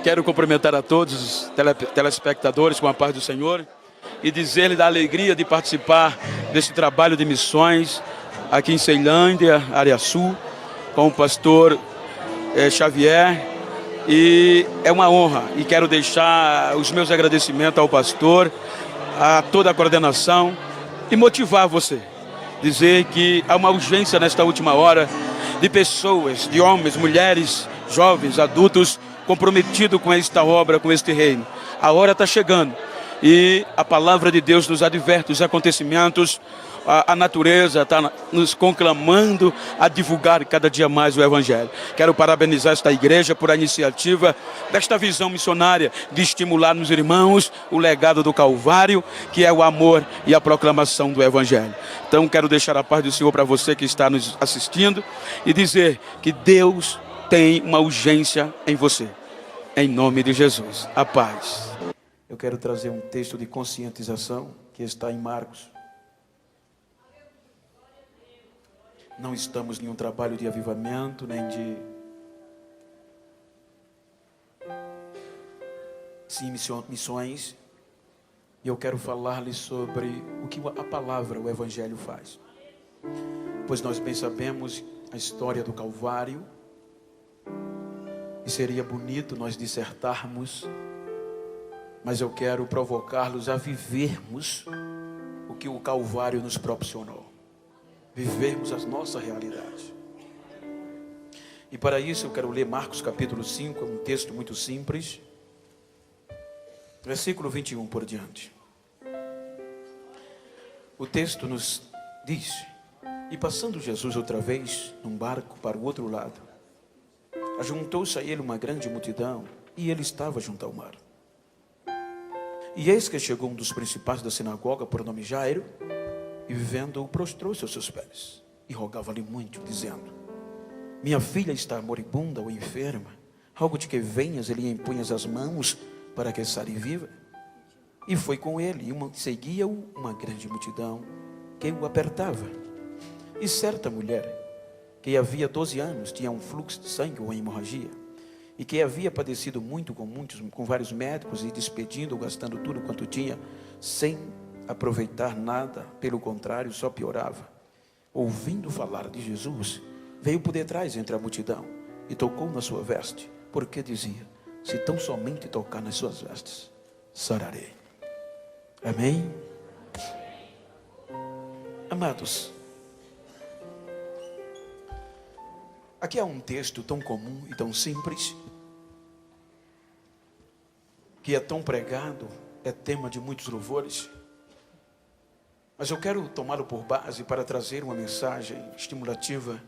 Quero cumprimentar a todos os telespectadores com a paz do Senhor e dizer-lhe da alegria de participar desse trabalho de missões aqui em Ceilândia, área sul, com o pastor Xavier. E é uma honra e quero deixar os meus agradecimentos ao pastor, a toda a coordenação e motivar você. Dizer que há uma urgência nesta última hora de pessoas, de homens, mulheres, jovens, adultos comprometidos com esta obra, com este reino. A hora está chegando e a palavra de Deus nos adverte os acontecimentos. A natureza está nos conclamando a divulgar cada dia mais o Evangelho. Quero parabenizar esta igreja por a iniciativa desta visão missionária de estimular nos irmãos o legado do Calvário, que é o amor e a proclamação do Evangelho. Então quero deixar a paz do Senhor para você que está nos assistindo e dizer que Deus tem uma urgência em você. Em nome de Jesus, a paz. Eu quero trazer um texto de conscientização que está em Marcos. Não estamos em um trabalho de avivamento, nem de missões. E eu quero falar-lhes sobre o que a palavra, o Evangelho faz. Pois nós bem sabemos a história do Calvário. E seria bonito nós dissertarmos, mas eu quero provocá-los a vivermos o que o Calvário nos proporcionou. Vivermos a nossa realidade. E para isso eu quero ler Marcos capítulo 5, é um texto muito simples. Versículo 21 por diante. O texto nos diz: e passando Jesus outra vez num barco para o outro lado, ajuntou-se a ele uma grande multidão, e ele estava junto ao mar. E eis que chegou um dos principais da sinagoga, por nome Jairo, e vendo-o, prostrou-se aos seus pés, e rogava-lhe muito, dizendo: minha filha está moribunda ou enferma, rogo-te que venhas e lhe imponhas as mãos, para que sare viva. E foi com ele, e seguia-o uma grande multidão, que o apertava. E certa mulher, que havia 12 anos, tinha um fluxo de sangue ou hemorragia, e que havia padecido muito com vários médicos, e despedindo, gastando tudo quanto tinha, sem aproveitar nada, pelo contrário, só piorava. Ouvindo falar de Jesus, veio por detrás entre a multidão, e tocou na sua veste, porque dizia: se tão somente tocar nas suas vestes, sararei. Amém? Amados, aqui há um texto tão comum e tão simples, que é tão pregado, é tema de muitos louvores, mas eu quero tomá-lo por base para trazer uma mensagem estimulativa,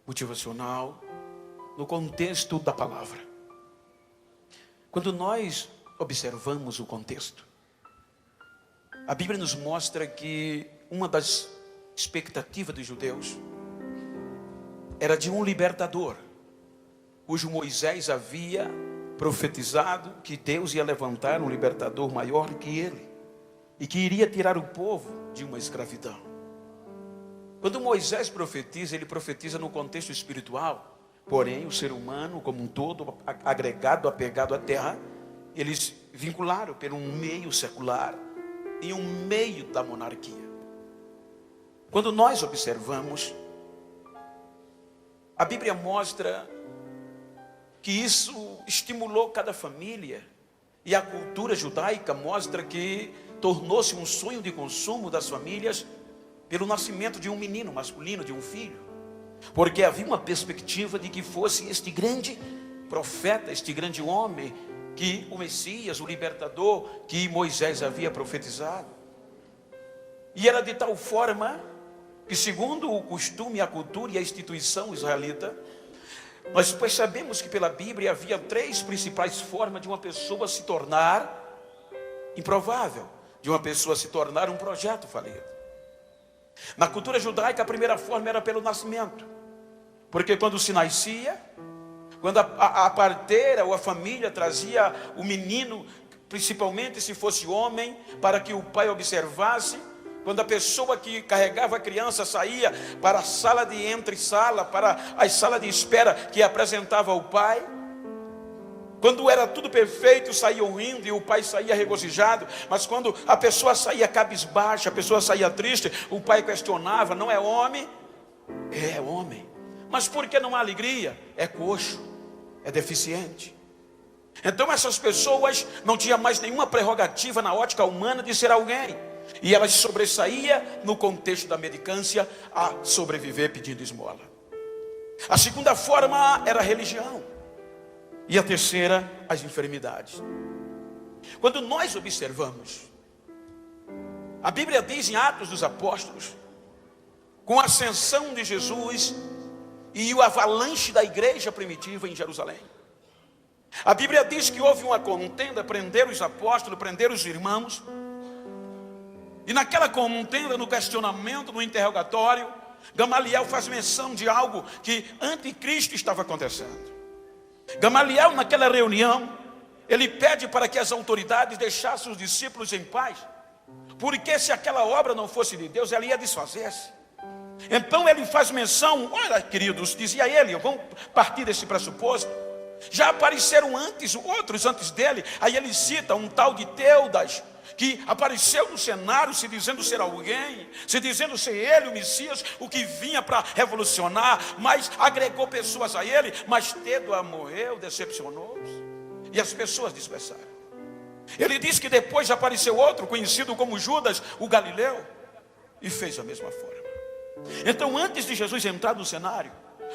motivacional, no contexto da palavra. Quando nós observamos o contexto, a Bíblia nos mostra que uma das expectativas dos judeus era de um libertador, cujo Moisés havia profetizado que Deus ia levantar um libertador maior do que ele, e que iria tirar o povo de uma escravidão. Quando Moisés profetiza, ele profetiza no contexto espiritual. Porém, o ser humano como um todo, agregado, apegado à terra, eles vincularam por um meio secular e um meio da monarquia. Quando nós observamos, a Bíblia mostra que isso estimulou cada família, e a cultura judaica mostra que tornou-se um sonho de consumo das famílias pelo nascimento de um menino masculino, de um filho, porque havia uma perspectiva de que fosse este grande profeta, este grande homem, que o Messias, o libertador, que Moisés havia profetizado. E era de tal forma que, segundo o costume, a cultura e a instituição israelita, nós percebemos que pela Bíblia havia 3 principais formas de uma pessoa se tornar improvável, de uma pessoa se tornar um projeto falido. Na cultura judaica, a primeira forma era pelo nascimento, porque quando se nascia, quando a parteira ou a família trazia o menino, principalmente se fosse homem, para que o pai observasse, quando a pessoa que carregava a criança saía para a sala de entre-sala, para a sala de espera que apresentava ao pai, Quando era tudo perfeito, saíam rindo e o pai saía regozijado. Mas quando a pessoa saía cabisbaixa, a pessoa saía triste, o pai questionava: não é homem? É homem. Mas por que não há alegria? É coxo, é deficiente. Então essas pessoas não tinham mais nenhuma prerrogativa na ótica humana de ser alguém. E elas sobressaíam no contexto da mendicância a sobreviver pedindo esmola. A segunda forma era a religião. E a terceira, as enfermidades. Quando nós observamos, a Bíblia diz em Atos dos Apóstolos, com a ascensão de Jesus e o avalanche da igreja primitiva em Jerusalém, a Bíblia diz que houve uma contenda, prenderam os apóstolos, prenderam os irmãos. E naquela contenda, no questionamento, no interrogatório, Gamaliel faz menção de algo que anticristo estava acontecendo. Gamaliel, naquela reunião, ele pede para que as autoridades deixassem os discípulos em paz, porque se aquela obra não fosse de Deus, ela ia desfazer-se. Então ele faz menção: olha, queridos, dizia ele, vamos partir desse pressuposto, já apareceram outros antes dele. Aí ele cita um tal de Teudas, que apareceu no cenário se dizendo ser alguém, se dizendo ser ele o Messias, o que vinha para revolucionar, mas agregou pessoas a ele. Mas Teudas morreu, decepcionou-se, e as pessoas dispersaram. Ele diz que depois apareceu outro, conhecido como Judas, o Galileu, e fez a mesma forma. Então, antes de Jesus entrar no cenário,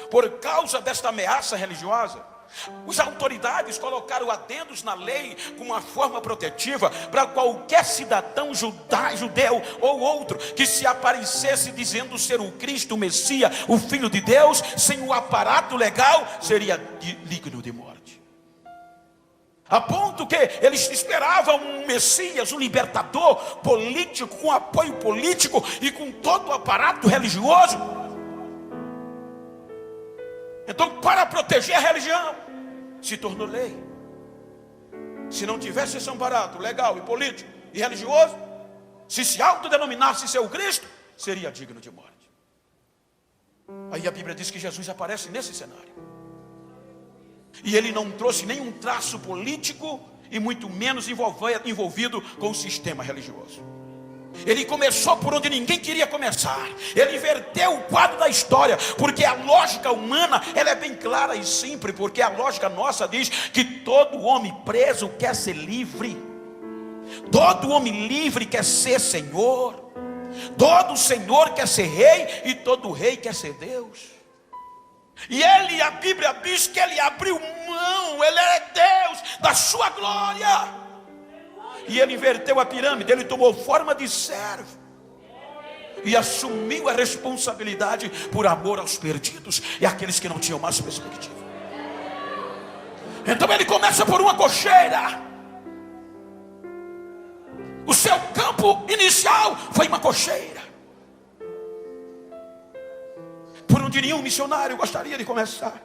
por causa desta ameaça religiosa, as autoridades colocaram adendos na lei com uma forma protetiva para qualquer cidadão judeu ou outro que se aparecesse dizendo ser o Cristo, o Messias, o Filho de Deus, sem o aparato legal, seria digno de morte. A ponto que eles esperavam um Messias, um libertador político, com apoio político e com todo o aparato religioso. Então, para proteger a religião, se tornou lei. Se não tivesse esse amparato legal e político e religioso, se autodenominasse ser o Cristo, seria digno de morte. Aí a Bíblia diz que Jesus aparece nesse cenário. E ele não trouxe nenhum traço político e muito menos envolvido com o sistema religioso. Ele começou por onde ninguém queria começar. Ele inverteu o quadro da história, porque a lógica humana, ela é bem clara e simples, porque a lógica nossa diz que todo homem preso quer ser livre. Todo homem livre quer ser senhor. Todo senhor quer ser rei, e todo rei quer ser Deus. E ele, a Bíblia diz que ele abriu mão, ele é Deus da sua glória. E ele inverteu a pirâmide, ele tomou forma de servo e assumiu a responsabilidade por amor aos perdidos e àqueles que não tinham mais perspectiva. Então ele começa por uma cocheira. O seu campo inicial foi uma cocheira, por onde nenhum missionário gostaria de começar.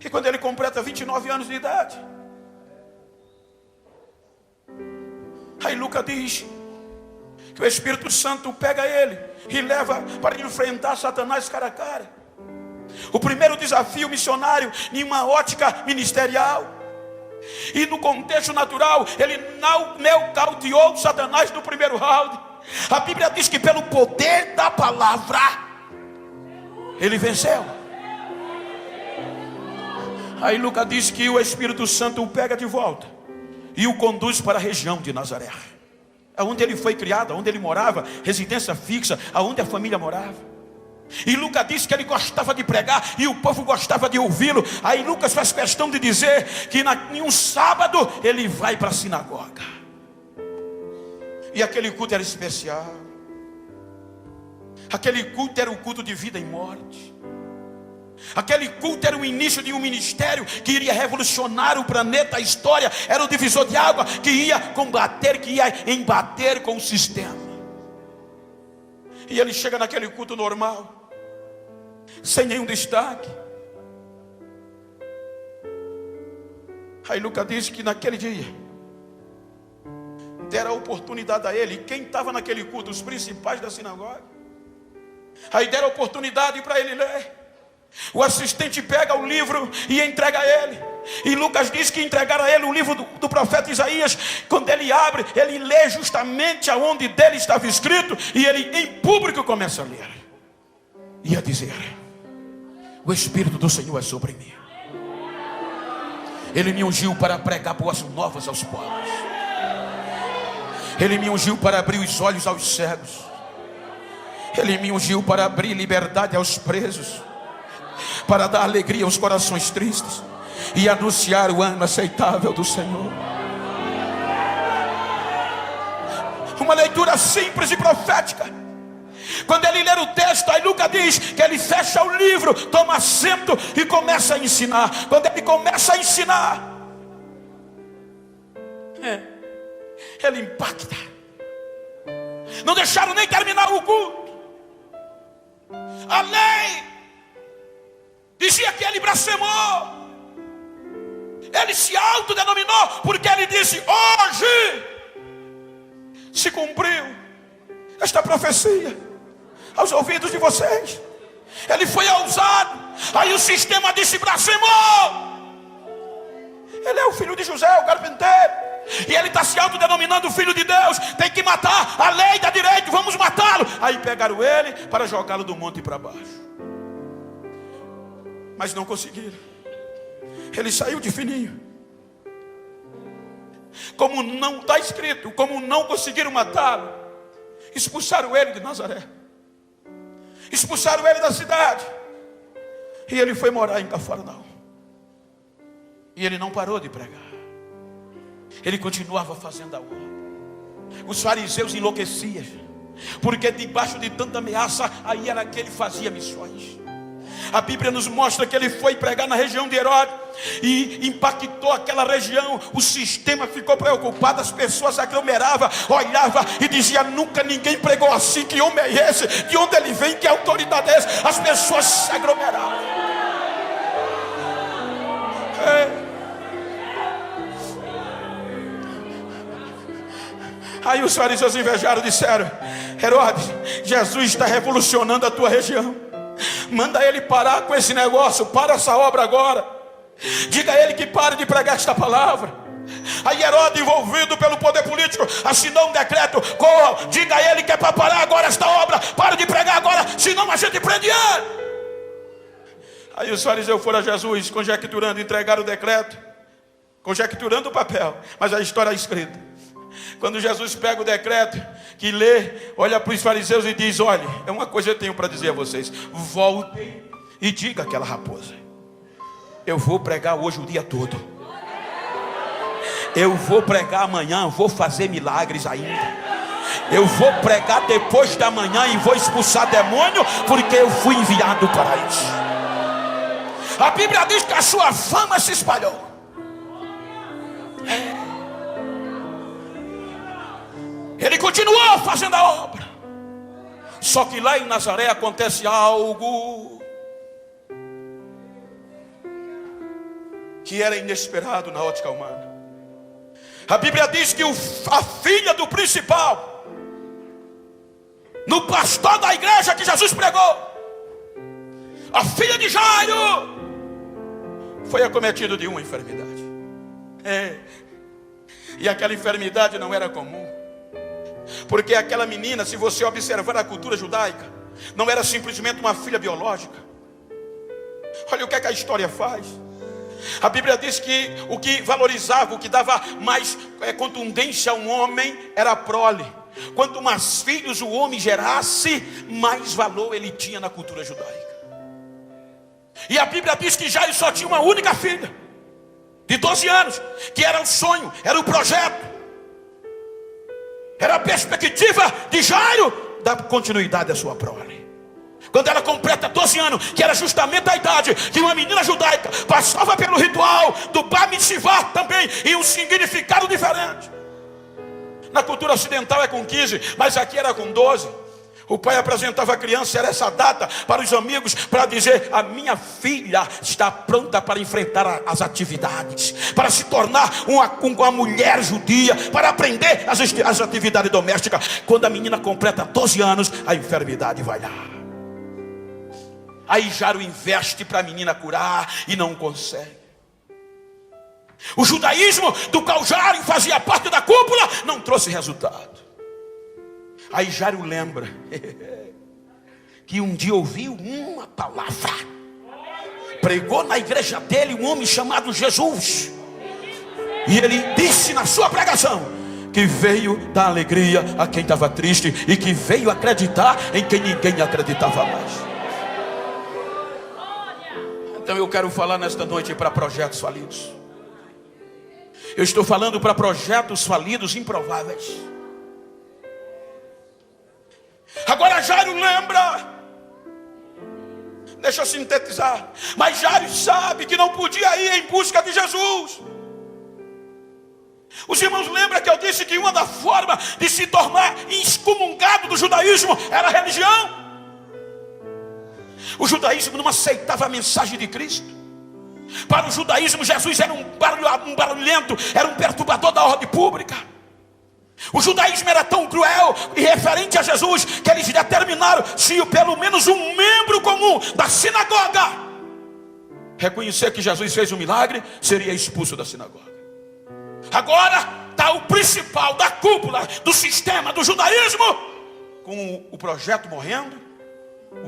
E quando ele completa 29 anos de idade, aí Lucas diz que o Espírito Santo pega ele e leva para enfrentar Satanás cara a cara. O primeiro desafio missionário em uma ótica ministerial. E no contexto natural, ele não nocauteou Satanás no primeiro round. A Bíblia diz que pelo poder da palavra, ele venceu. Aí Lucas diz que o Espírito Santo o pega de volta e o conduz para a região de Nazaré, aonde ele foi criado, aonde ele morava, residência fixa, aonde a família morava. E Lucas diz que ele gostava de pregar e o povo gostava de ouvi-lo. Aí Lucas faz questão de dizer que em um sábado ele vai para a sinagoga. E aquele culto era especial. Aquele culto era o culto de vida e morte. Aquele culto era o início de um ministério que iria revolucionar o planeta, a história. Era o divisor de água que ia combater, que ia embater com o sistema. E ele chega naquele culto normal, sem nenhum destaque. Aí Lucas diz que naquele dia deram a oportunidade a ele. E quem estava naquele culto? Os principais da sinagoga. Aí deram a oportunidade para ele ler. O assistente pega o livro e entrega a ele. E Lucas diz que entregaram a ele o livro do profeta Isaías. Quando ele abre, ele lê justamente aonde dele estava escrito. E ele em público começa a ler. E a dizer: o Espírito do Senhor é sobre mim. Ele me ungiu para pregar boas novas aos pobres. Ele me ungiu para abrir os olhos aos cegos. Ele me ungiu para abrir liberdade aos presos, para dar alegria aos corações tristes e anunciar o ano aceitável do Senhor. Uma leitura simples e profética. Quando ele lê o texto, aí Lucas diz que ele fecha o livro, toma assento e começa a ensinar. Quando ele começa a ensinar, ele impacta. Não deixaram nem terminar o culto. A lei dizia que ele blasfemou. Ele se autodenominou, porque ele disse: hoje se cumpriu esta profecia aos ouvidos de vocês. Ele foi ousado. Aí o sistema disse: blasfemou. Ele é o filho de José, o carpinteiro, e ele está se autodenominando filho de Deus. Tem que matar, a lei dá direito, vamos matá-lo. Aí pegaram ele para jogá-lo do monte para baixo, mas não conseguiram. Ele saiu de fininho. Como não está escrito, como não conseguiram matá-lo, expulsaram ele de Nazaré, expulsaram ele da cidade, e ele foi morar em Cafarnaum. E ele não parou de pregar. Ele continuava fazendo a obra. Os fariseus enlouqueciam, porque debaixo de tanta ameaça, aí era que ele fazia missões. A Bíblia nos mostra que ele foi pregar na região de Herodes e impactou aquela região. O sistema ficou preocupado, as pessoas aglomeravam, olhavam e diziam: nunca ninguém pregou assim. Que homem é esse? De onde ele vem? Que autoridade é essa? As pessoas se aglomeravam. Aí os fariseus invejaram e disseram: Herodes, Jesus está revolucionando a tua região. Manda ele parar com esse negócio. Para essa obra agora. Diga a ele que pare de pregar esta palavra. Aí Herodes, envolvido pelo poder político, assinou um decreto: corra, diga a ele que é para parar agora esta obra. Para de pregar agora, senão a gente prende ele. Aí os fariseus foram a Jesus, conjecturando, entregaram o decreto, conjecturando o papel, mas a história é escrita. Quando Jesus pega o decreto, que lê, olha para os fariseus e diz: olha, é uma coisa eu tenho para dizer a vocês. Voltem e diga àquela raposa: eu vou pregar hoje o dia todo. Eu vou pregar amanhã, vou fazer milagres ainda. Eu vou pregar depois da manhã e vou expulsar demônio, porque eu fui enviado para isso. A Bíblia diz que a sua fama se espalhou. Ele continuou fazendo a obra. Só que lá em Nazaré acontece algo que era inesperado na ótica humana. A Bíblia diz que a filha do principal, no pastor da igreja que Jesus pregou, a filha de Jairo, foi acometida de uma enfermidade. E aquela enfermidade não era comum. Porque aquela menina, se você observar a cultura judaica, não era simplesmente uma filha biológica. Olha o que é que a história faz. A Bíblia diz que o que valorizava, o que dava mais contundência a um homem era a prole. Quanto mais filhos o homem gerasse, mais valor ele tinha na cultura judaica. E a Bíblia diz que Jairo só tinha uma única filha, de 12 anos, que era o sonho, era o projeto, era a perspectiva de Jairo da continuidade da sua prole. Quando ela completa 12 anos, que era justamente a idade que uma menina judaica passava pelo ritual do Bar Mitzvah também, e um significado diferente. Na cultura ocidental é com 15, mas aqui era com 12. O pai apresentava a criança, era essa data para os amigos, para dizer: a minha filha está pronta para enfrentar as atividades, para se tornar uma mulher judia, para aprender as atividades domésticas. Quando a menina completa 12 anos, a enfermidade vai lá. Aí Jairo investe para a menina curar e não consegue. O judaísmo do qual Jairo fazia parte da cúpula não trouxe resultado. Aí Jairo lembra que um dia ouviu uma palavra. Pregou na igreja dele um homem chamado Jesus. E ele disse na sua pregação que veio dar alegria a quem estava triste e que veio acreditar em quem ninguém acreditava mais. Então eu quero falar nesta noite para projetos falidos. Eu estou falando para projetos falidos improváveis. Agora Jairo lembra. Deixa eu sintetizar. Mas Jairo sabe que não podia ir em busca de Jesus. Os irmãos lembram que eu disse que uma das formas de se tornar excomungado do judaísmo era a religião. O judaísmo não aceitava a mensagem de Cristo. Para o judaísmo, Jesus era um barulhento, era um perturbador da ordem pública. O judaísmo era tão cruel e referente a Jesus que eles determinaram: se pelo menos um membro comum da sinagoga reconhecer que Jesus fez um milagre, seria expulso da sinagoga. Agora está o principal da cúpula do sistema do judaísmo, com o projeto morrendo,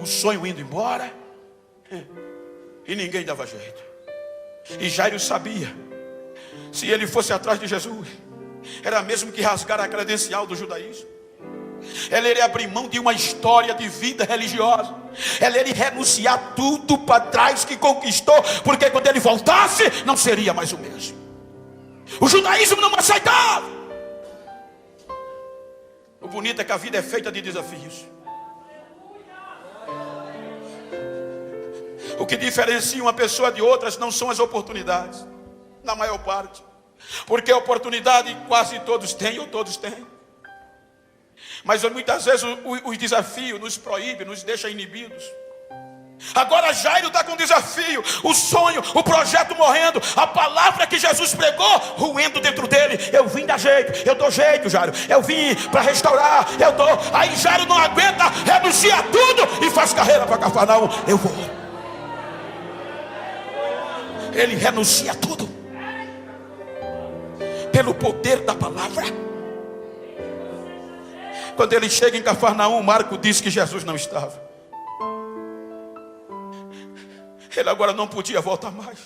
o sonho indo embora, e ninguém dava jeito. E Jairo sabia, se ele fosse atrás de Jesus, era mesmo que rasgar a credencial do judaísmo. Ele iria abrir mão de uma história de vida religiosa. Ele iria renunciar tudo para trás que conquistou, porque quando ele voltasse, não seria mais o mesmo. O judaísmo não aceitava. O bonito é que a vida é feita de desafios. O que diferencia uma pessoa de outras não são as oportunidades, na maior parte. Porque a oportunidade quase todos têm, ou todos têm. Mas muitas vezes o desafio nos proíbe, nos deixa inibidos. Agora Jairo está com um desafio, o sonho, o projeto morrendo, a palavra que Jesus pregou ruendo dentro dele. Eu vim dar jeito, eu dou jeito, Jairo. Eu vim para restaurar, eu dou. Aí Jairo não aguenta, renuncia tudo e faz carreira para Cafarnaum. Eu vou. Ele renuncia tudo pelo poder da palavra. Quando ele chega em Cafarnaum, Marco diz que Jesus não estava. Ele agora não podia voltar mais.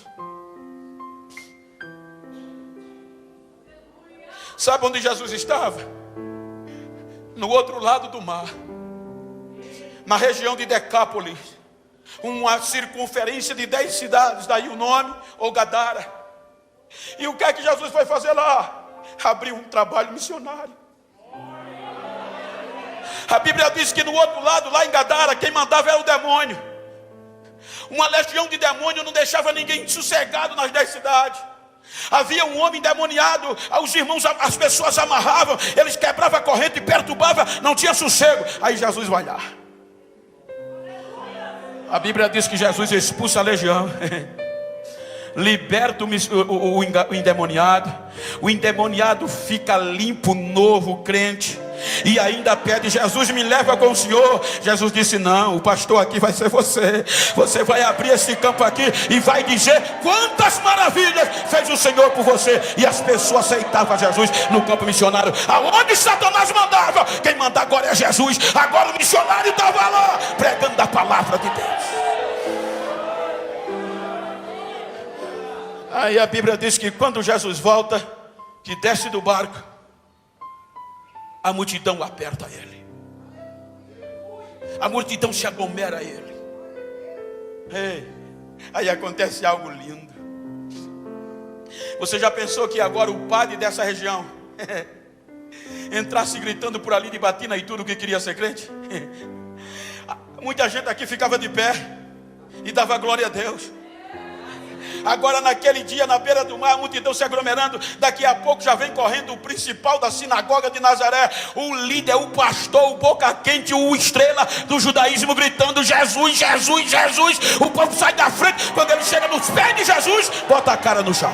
Sabe onde Jesus estava? No outro lado do mar, na região de Decápolis, uma circunferência de 10 cidades, daí o nome, ou Gadara. E o que é que Jesus foi fazer lá? Abriu um trabalho missionário. A Bíblia diz que no outro lado, lá em Gadara, quem mandava era o demônio. Uma legião de demônios não deixava ninguém sossegado nas 10 cidades. Havia um homem endemoniado, os irmãos, as pessoas amarravam, eles quebravam a corrente e perturbavam, não tinha sossego. Aí Jesus vai lá. A Bíblia diz que Jesus expulsa a legião, liberta o endemoniado. O endemoniado fica limpo, novo, crente. E ainda pede: Jesus, me leva com o Senhor. Jesus disse: não, o pastor aqui vai ser você. Você vai abrir esse campo aqui e vai dizer quantas maravilhas fez o Senhor por você. E as pessoas aceitavam Jesus no campo missionário. Aonde Satanás mandava, quem manda agora é Jesus. Agora o missionário estava lá pregando a palavra de Deus. Aí a Bíblia diz que quando Jesus volta, que desce do barco, a multidão aperta ele. A multidão se aglomera a ele. Aí acontece algo lindo. Você já pensou que agora o padre dessa região entrasse gritando por ali de batina e tudo que queria ser crente? Muita gente aqui ficava de pé e dava glória a Deus. Agora naquele dia, na beira do mar, a multidão se aglomerando. Daqui a pouco já vem correndo o principal da sinagoga de Nazaré, o líder, o pastor, o boca quente, o estrela do judaísmo, gritando: Jesus, Jesus, Jesus. O povo sai da frente. Quando ele chega nos pés de Jesus, bota a cara no chão.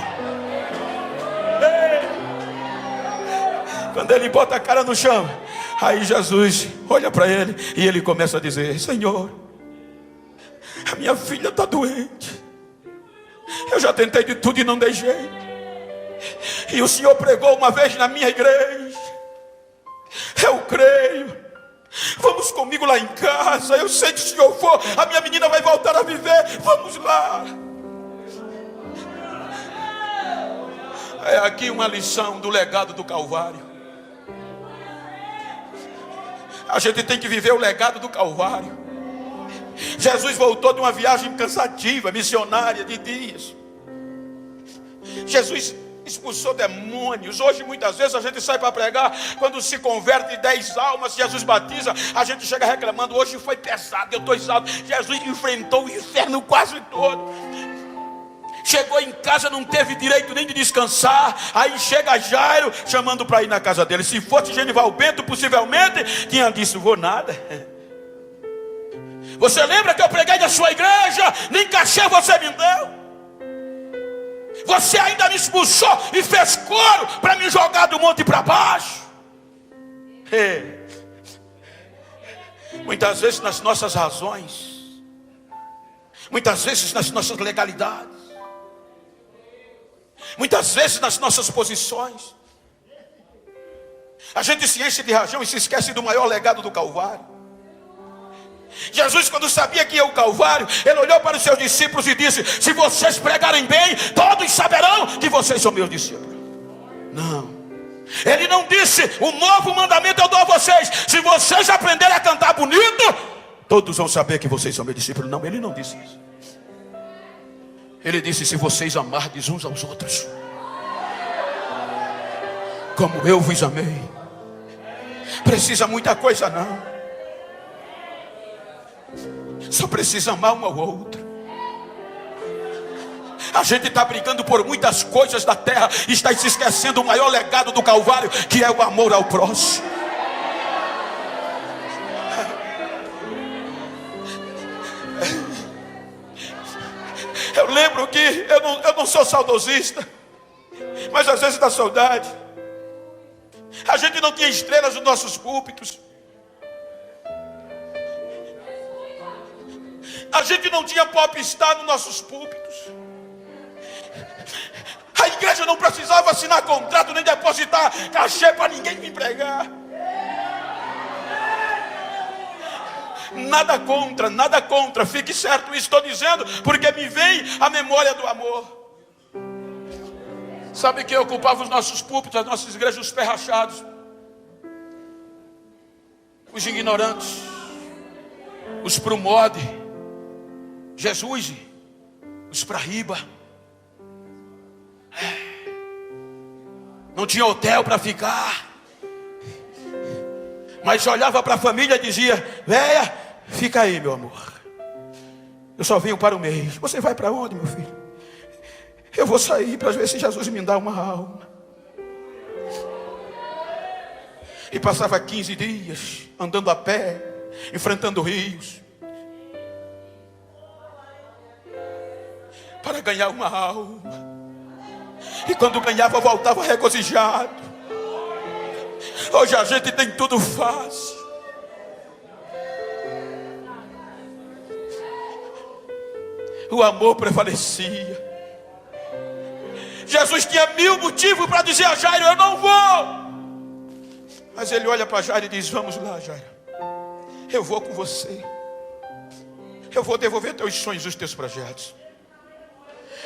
Quando ele bota a cara no chão, aí Jesus olha para ele e ele começa a dizer: Senhor, A minha filha está doente. Eu já tentei de tudo e não dei jeito. E o Senhor pregou uma vez na minha igreja. Eu creio. Vamos comigo lá em casa. Eu sei que se o Senhor for, a minha menina vai voltar a viver. Vamos lá. É aqui uma lição do legado do Calvário. A gente tem que viver o legado do Calvário. Jesus voltou de uma viagem cansativa, missionária de dias. Jesus expulsou demônios. Hoje muitas vezes a gente sai para pregar, quando se converte 10 almas, Jesus batiza, a gente chega reclamando: hoje foi pesado, eu estou exausto. Jesus enfrentou o inferno quase todo. Chegou em casa, não teve direito nem de descansar. Aí chega Jairo chamando para ir na casa dele. Se fosse Genival Bento, possivelmente tinha dito: vou nada. Você lembra que eu preguei na sua igreja? Nem cachê você me deu. Você ainda me expulsou e fez coro para me jogar do monte para baixo. Muitas vezes nas nossas razões, muitas vezes nas nossas legalidades, muitas vezes nas nossas posições, a gente se enche de rajão e se esquece do maior legado do Calvário. Jesus, quando sabia que ia ao Calvário, ele olhou para os seus discípulos e disse: se vocês pregarem bem, todos saberão que vocês são meus discípulos. Não, ele não disse: o novo mandamento eu dou a vocês, se vocês aprenderem a cantar bonito, todos vão saber que vocês são meus discípulos. Não, ele não disse isso. Ele disse: se vocês amardes uns aos outros como eu vos amei. Precisa muita coisa não, só precisa amar um ao outro. A gente está brigando por muitas coisas da terra e está se esquecendo do maior legado do Calvário, que é o amor ao próximo. Eu lembro que eu não sou saudosista, mas às vezes dá saudade. A gente não tinha estrelas nos nossos púlpitos. A gente não tinha popstar nos nossos púlpitos. A igreja não precisava assinar contrato nem depositar cachê para ninguém me pregar. Nada contra, fique certo, isso estou dizendo porque me vem a memória do amor. Sabe quem ocupava os nossos púlpitos, as nossas igrejas? Os pés rachados, os ignorantes, os promode, Jesus, os pra riba. Não tinha hotel para ficar, mas olhava para a família e dizia: véia, fica aí, meu amor, eu só venho para o mês. Você vai para onde, meu filho? Eu vou sair para ver se Jesus me dá uma alma. E passava 15 dias andando a pé, enfrentando rios, para ganhar uma alma. E quando ganhava, voltava regozijado. Hoje a gente tem tudo fácil. O amor prevalecia. Jesus tinha 1000 motivos para dizer a Jairo: eu não vou. Mas ele olha para Jairo e diz: vamos lá, Jairo, eu vou com você. Eu vou devolver teus sonhos, os teus projetos.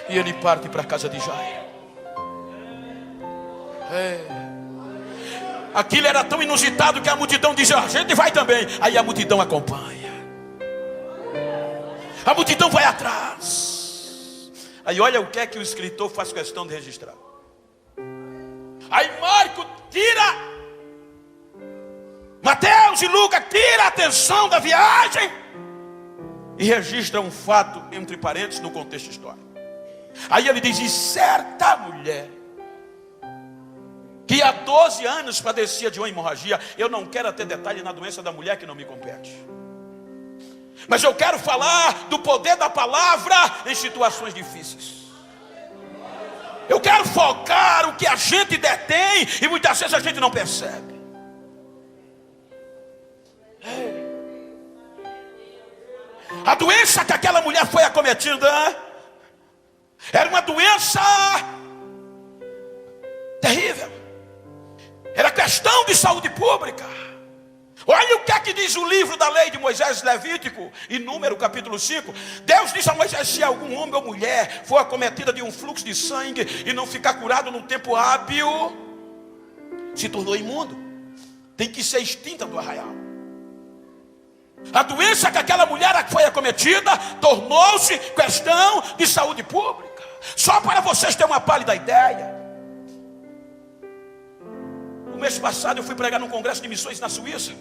E ele parte para a casa de Jairo. Aquilo era tão inusitado que a multidão diz: a gente vai também. Aí a multidão acompanha, a multidão vai atrás. Aí olha o que é que o escritor faz questão de registrar. Aí Marcos tira, Mateus e Lucas tira a atenção da viagem e registra um fato entre parênteses no contexto histórico. Aí ele diz: e certa mulher que há 12 anos padecia de uma hemorragia. Eu não quero ter detalhe na doença da mulher, que não me compete, mas eu quero falar do poder da palavra em situações difíceis. Eu quero focar o que a gente detém e muitas vezes a gente não percebe. Há doença que aquela mulher foi acometida era uma doença terrível. Era questão de saúde pública. Olha o que é que diz o livro da lei de Moisés, Levítico, e Número, capítulo 5. Deus diz a Moisés: se algum homem ou mulher for acometida de um fluxo de sangue e não ficar curado no tempo hábil, se tornou imundo, tem que ser extinta do arraial. A doença que aquela mulher foi acometida tornou-se questão de saúde pública. Só para vocês terem uma pálida ideia, no mês passado eu fui pregar num congresso de missões na Suíça.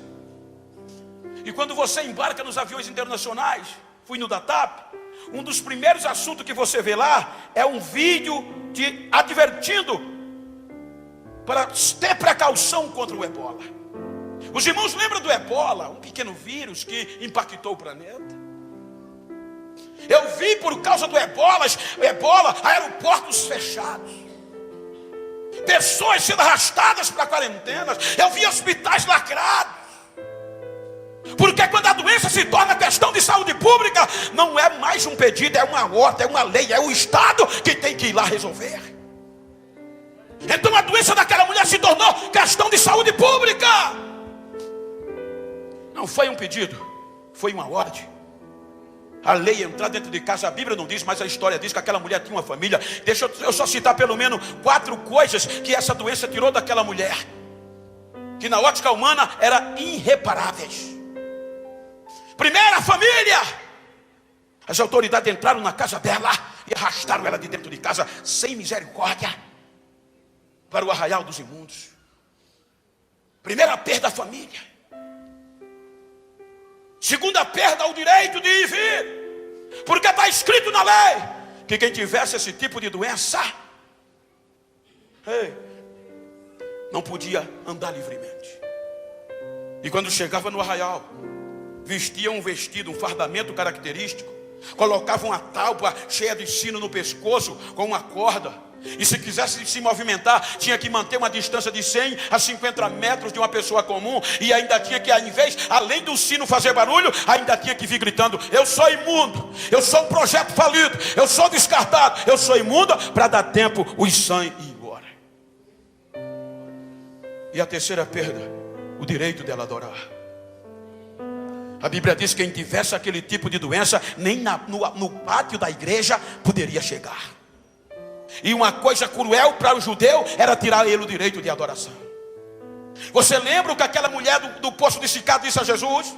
E quando você embarca nos aviões internacionais, fui no da TAP, um dos primeiros assuntos que você vê lá é um vídeo te advertindo para ter precaução contra o ebola. Os irmãos lembram do ebola, um pequeno vírus que impactou o planeta? Eu vi por causa do ebola, aeroportos fechados, pessoas sendo arrastadas para quarentenas. Eu vi hospitais lacrados. Porque quando a doença se torna questão de saúde pública, não é mais um pedido, é uma ordem, é uma lei, é o Estado que tem que ir lá resolver. Então a doença daquela mulher se tornou questão de saúde pública. Não foi um pedido, foi uma ordem. A lei entrar dentro de casa, a Bíblia não diz, mas a história diz que aquela mulher tinha uma família. Deixa eu só citar pelo menos 4 coisas que essa doença tirou daquela mulher, que na ótica humana eram irreparáveis. Primeiro, a família. As autoridades entraram na casa dela e arrastaram ela de dentro de casa sem misericórdia para o arraial dos imundos. Primeira perda, a família. Segunda perda, o direito de ir e vir. Porque está escrito na lei que quem tivesse esse tipo de doença não podia andar livremente. E quando chegava no arraial, vestia um vestido, um fardamento característico, colocava uma tábua cheia de sino no pescoço com uma corda. E se quisesse se movimentar, tinha que manter uma distância de 100 a 50 metros de uma pessoa comum. E ainda tinha que, além do sino fazer barulho, ainda tinha que vir gritando: eu sou imundo, eu sou um projeto falido, eu sou descartado, eu sou imundo, para dar tempo os 100 ir embora. E a terceira perda, o direito dela adorar. A Bíblia diz que quem tivesse aquele tipo de doença, nem no pátio da igreja poderia chegar. E uma coisa cruel para o judeu era tirar ele o direito de adoração. Você lembra o que aquela mulher do poço de Sicá disse a Jesus?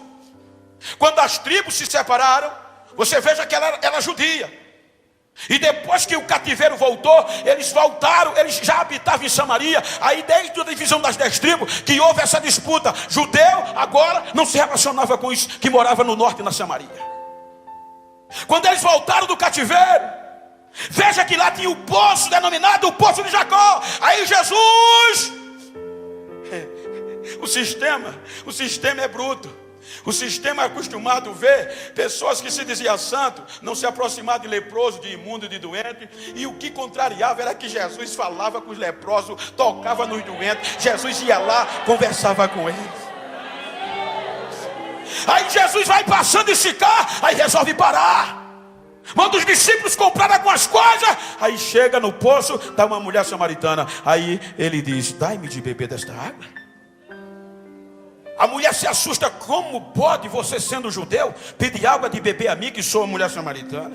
Quando as tribos se separaram, você veja que ela era judia. E depois que o cativeiro voltou, eles voltaram, eles já habitavam em Samaria. Aí desde a divisão das 10 tribos que houve essa disputa. Judeu agora não se relacionava com os que moravam no norte na Samaria. Quando eles voltaram do cativeiro, veja que lá tinha o poço denominado o poço de Jacó. Aí Jesus, o sistema é bruto. O sistema é acostumado a ver pessoas que se diziam santo não se aproximar de leproso, de imundo, de doente. E o que contrariava era que Jesus falava com os leprosos, tocava nos doentes. Jesus ia lá, conversava com eles. Aí Jesus vai passando em Sicá, aí resolve parar. Manda os discípulos comprar algumas coisas. Aí chega no poço, está uma mulher samaritana. Aí ele diz: dai-me de beber desta água. A mulher se assusta: como pode você, sendo judeu, pedir água de beber a mim, que sou uma mulher samaritana?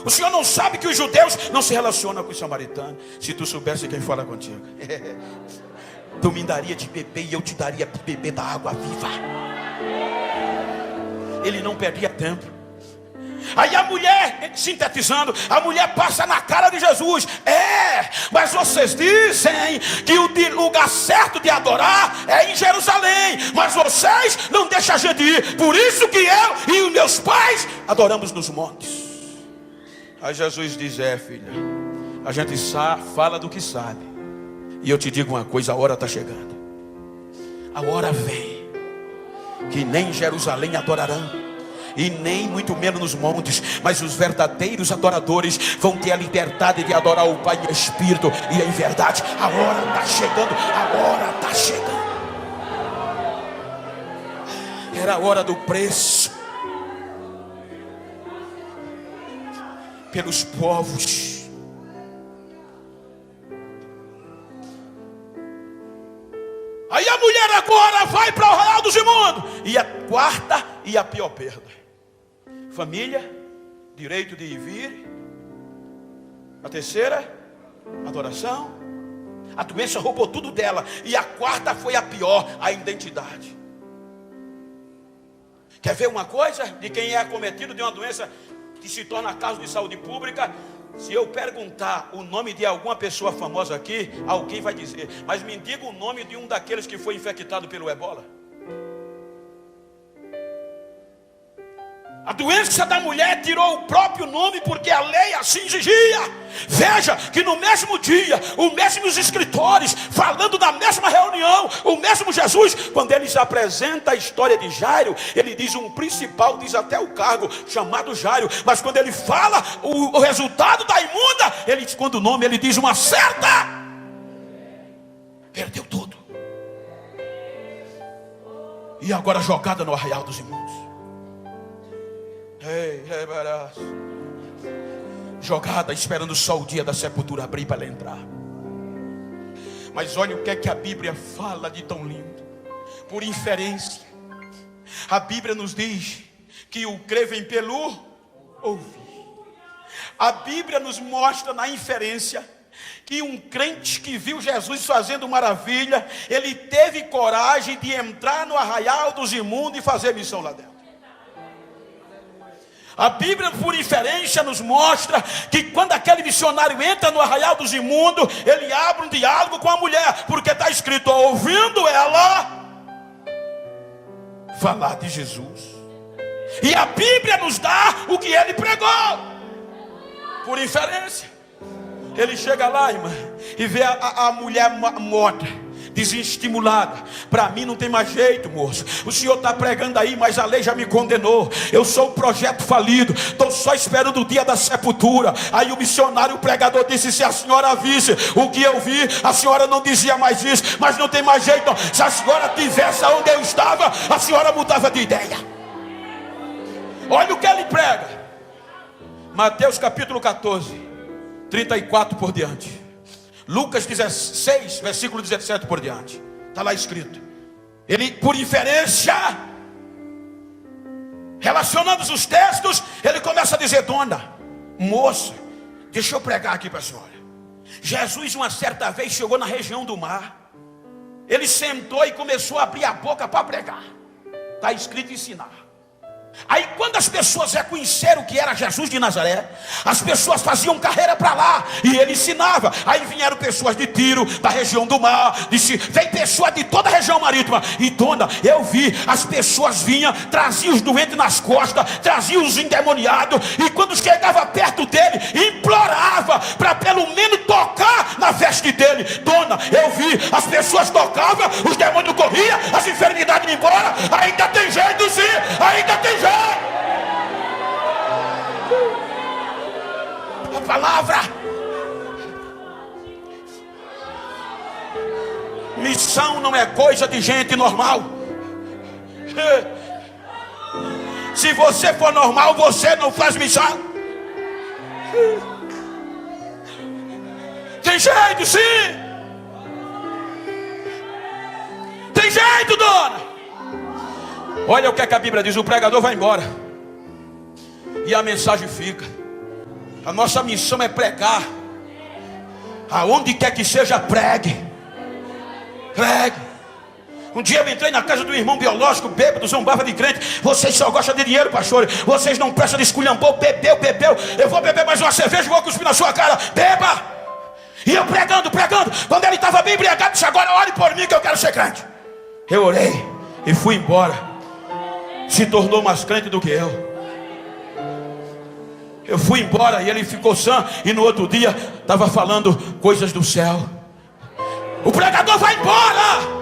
O senhor não sabe que os judeus não se relacionam com os samaritanos? Se tu soubesse quem fala contigo, tu me daria de beber e eu te daria de beber da água viva. Ele não perdia tempo. Aí a mulher, sintetizando, a mulher passa na cara de Jesus: mas vocês dizem que o lugar certo de adorar é em Jerusalém, mas vocês não deixam a gente ir. Por isso que eu e os meus pais adoramos nos montes. Aí Jesus diz: filha, a gente fala do que sabe. E eu te digo uma coisa: a hora está chegando. A hora vem que nem em Jerusalém adorarão, e nem muito menos nos montes, mas os verdadeiros adoradores vão ter a liberdade de adorar o Pai em espírito e em verdade. A hora está chegando, a hora está chegando. Era a hora do preço. pelos povos. Aí a mulher agora vai para o arraial dos imundos. E a quarta e a pior perda: família, direito de ir e vir. A terceira, adoração. A doença roubou tudo dela. E a quarta foi a pior, a identidade. Quer ver uma coisa de quem é acometido de uma doença que se torna caso de saúde pública? Se eu perguntar o nome de alguma pessoa famosa aqui, alguém vai dizer. Mas me diga o nome de um daqueles que foi infectado pelo ebola. A doença da mulher tirou o próprio nome porque a lei assim exigia. Veja que no mesmo dia, os mesmos escritores, falando na mesma reunião, o mesmo Jesus, quando eles apresentam a história de Jairo, ele diz um principal, diz até o cargo, chamado Jairo. Mas quando ele fala o resultado da imunda, ele quando o nome, ele diz uma certa. Perdeu tudo. E agora jogada no arraial dos imundos. Jogada, esperando só o dia da sepultura abrir para ela entrar. Mas olha o que é que a Bíblia fala de tão lindo. Por inferência, a Bíblia nos diz que o crer vem pelo ouvir. A Bíblia nos mostra na inferência que um crente que viu Jesus fazendo maravilha, ele teve coragem de entrar no arraial dos imundos e fazer missão lá dentro. A Bíblia, por inferência, nos mostra que quando aquele missionário entra no arraial dos imundos, ele abre um diálogo com a mulher, porque está escrito, ouvindo ela falar de Jesus. E a Bíblia nos dá o que ele pregou. Por inferência. Ele chega lá, irmã, e vê a mulher morta, desestimulada. Para mim não tem mais jeito, moço. O senhor está pregando aí, mas a lei já me condenou. Eu sou um projeto falido. Estou só esperando o dia da sepultura. Aí o missionário, o pregador disse, se a senhora visse o que eu vi, a senhora não dizia mais isso. Mas não tem mais jeito. Se a senhora tivesse onde eu estava, a senhora mudava de ideia. Olha o que ele prega. Mateus capítulo 14, 34 por diante. Lucas 16, versículo 17 por diante. Está lá escrito. Ele, por inferência, relacionando os textos, ele começa a dizer, dona, moça, deixa eu pregar aqui para a senhora. Jesus uma certa vez chegou na região do mar. Ele sentou e começou a abrir a boca para pregar. Está escrito ensinar. Aí quando as pessoas reconheceram que era Jesus de Nazaré, as pessoas faziam carreira para lá e ele ensinava. Aí vieram pessoas de Tiro, da região do mar, vem pessoas de toda a região marítima. E dona, eu vi, as pessoas vinham, traziam os doentes nas costas, traziam os endemoniados, e quando chegava perto dele, implorava para pelo menos tocar na veste dele. Dona, eu vi, as pessoas tocavam, os demônios corriam, as enfermidades iam embora. Ainda tem jeito sim, ainda tem jeito. A palavra missão não é coisa de gente normal. Se você for normal, você não faz missão. Tem jeito sim. Tem jeito, dona. Olha o que a Bíblia diz, o pregador vai embora e a mensagem fica. A nossa missão é pregar. Aonde quer que seja, pregue. Pregue. Um dia eu entrei na casa do irmão biológico, bêbado, zombava de crente. Vocês só gostam de dinheiro, pastor. Vocês não prestam de esculhambou, bebeu. Eu vou beber mais uma cerveja e vou cuspir na sua cara. Beba. E eu pregando. Quando ele estava bem embriagado, disse, agora ore por mim que eu quero ser crente. Eu orei e fui embora. Se tornou mais crente do que eu. Eu fui embora e ele ficou sã. E no outro dia estava falando coisas do céu. O pregador vai embora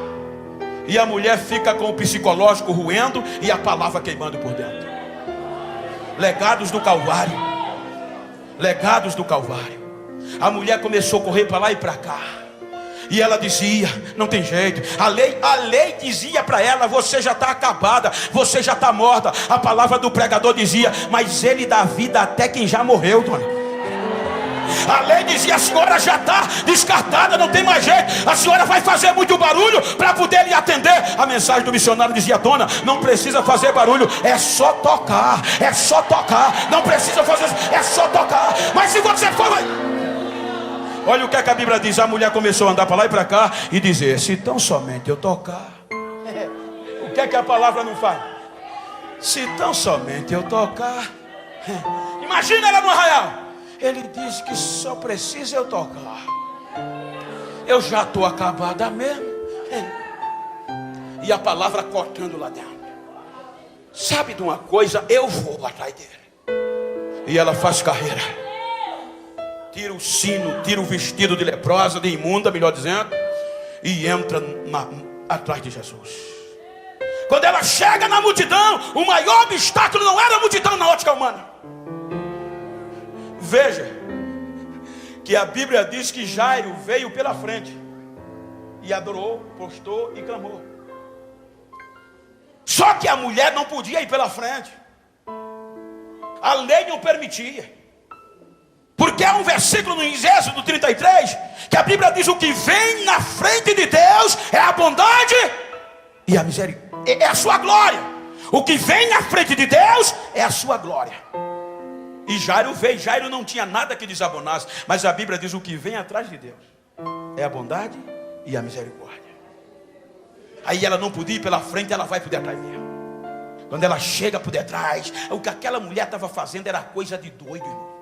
e a mulher fica com o psicológico roendo e a palavra queimando por dentro. Legados do Calvário. Legados do Calvário. A mulher começou a correr para lá e para cá. E ela dizia, não tem jeito. A lei dizia para ela, você já está acabada, você já está morta. A palavra do pregador dizia, mas ele dá vida até quem já morreu, dona. A lei dizia: a senhora já está descartada, não tem mais jeito, a senhora vai fazer muito barulho para poder lhe atender. A mensagem do missionário dizia: dona, não precisa fazer barulho, é só tocar, é só tocar, não precisa fazer, é só tocar. Mas se você for... Olha o que a Bíblia diz. A mulher começou a andar para lá e para cá e dizer: se tão somente eu tocar. O que a palavra não faz? Se tão somente eu tocar. Imagina ela no arraial. Ele disse que só precisa eu tocar. Eu já estou acabada mesmo. E a palavra cortando lá dentro. Sabe de uma coisa? Eu vou atrás dele. E ela faz carreira. Tira o sino, tira o vestido de leprosa, de imunda, melhor dizendo, e entra atrás de Jesus. Quando ela chega na multidão, o maior obstáculo não era a multidão na ótica humana. Veja que a Bíblia diz que Jairo veio pela frente e adorou, postou e clamou. Só que a mulher não podia ir pela frente. A lei não permitia. Porque há um versículo no Êxodo 33 que a Bíblia diz: o que vem na frente de Deus é a bondade e a misericórdia, é a sua glória. O que vem na frente de Deus é a sua glória. E Jairo veio. Jairo não tinha nada que desabonasse, mas a Bíblia diz: o que vem atrás de Deus é a bondade e a misericórdia. Aí ela não podia ir pela frente, ela vai por detrás dele. Quando ela chega por detrás, o que aquela mulher estava fazendo era coisa de doido, irmão.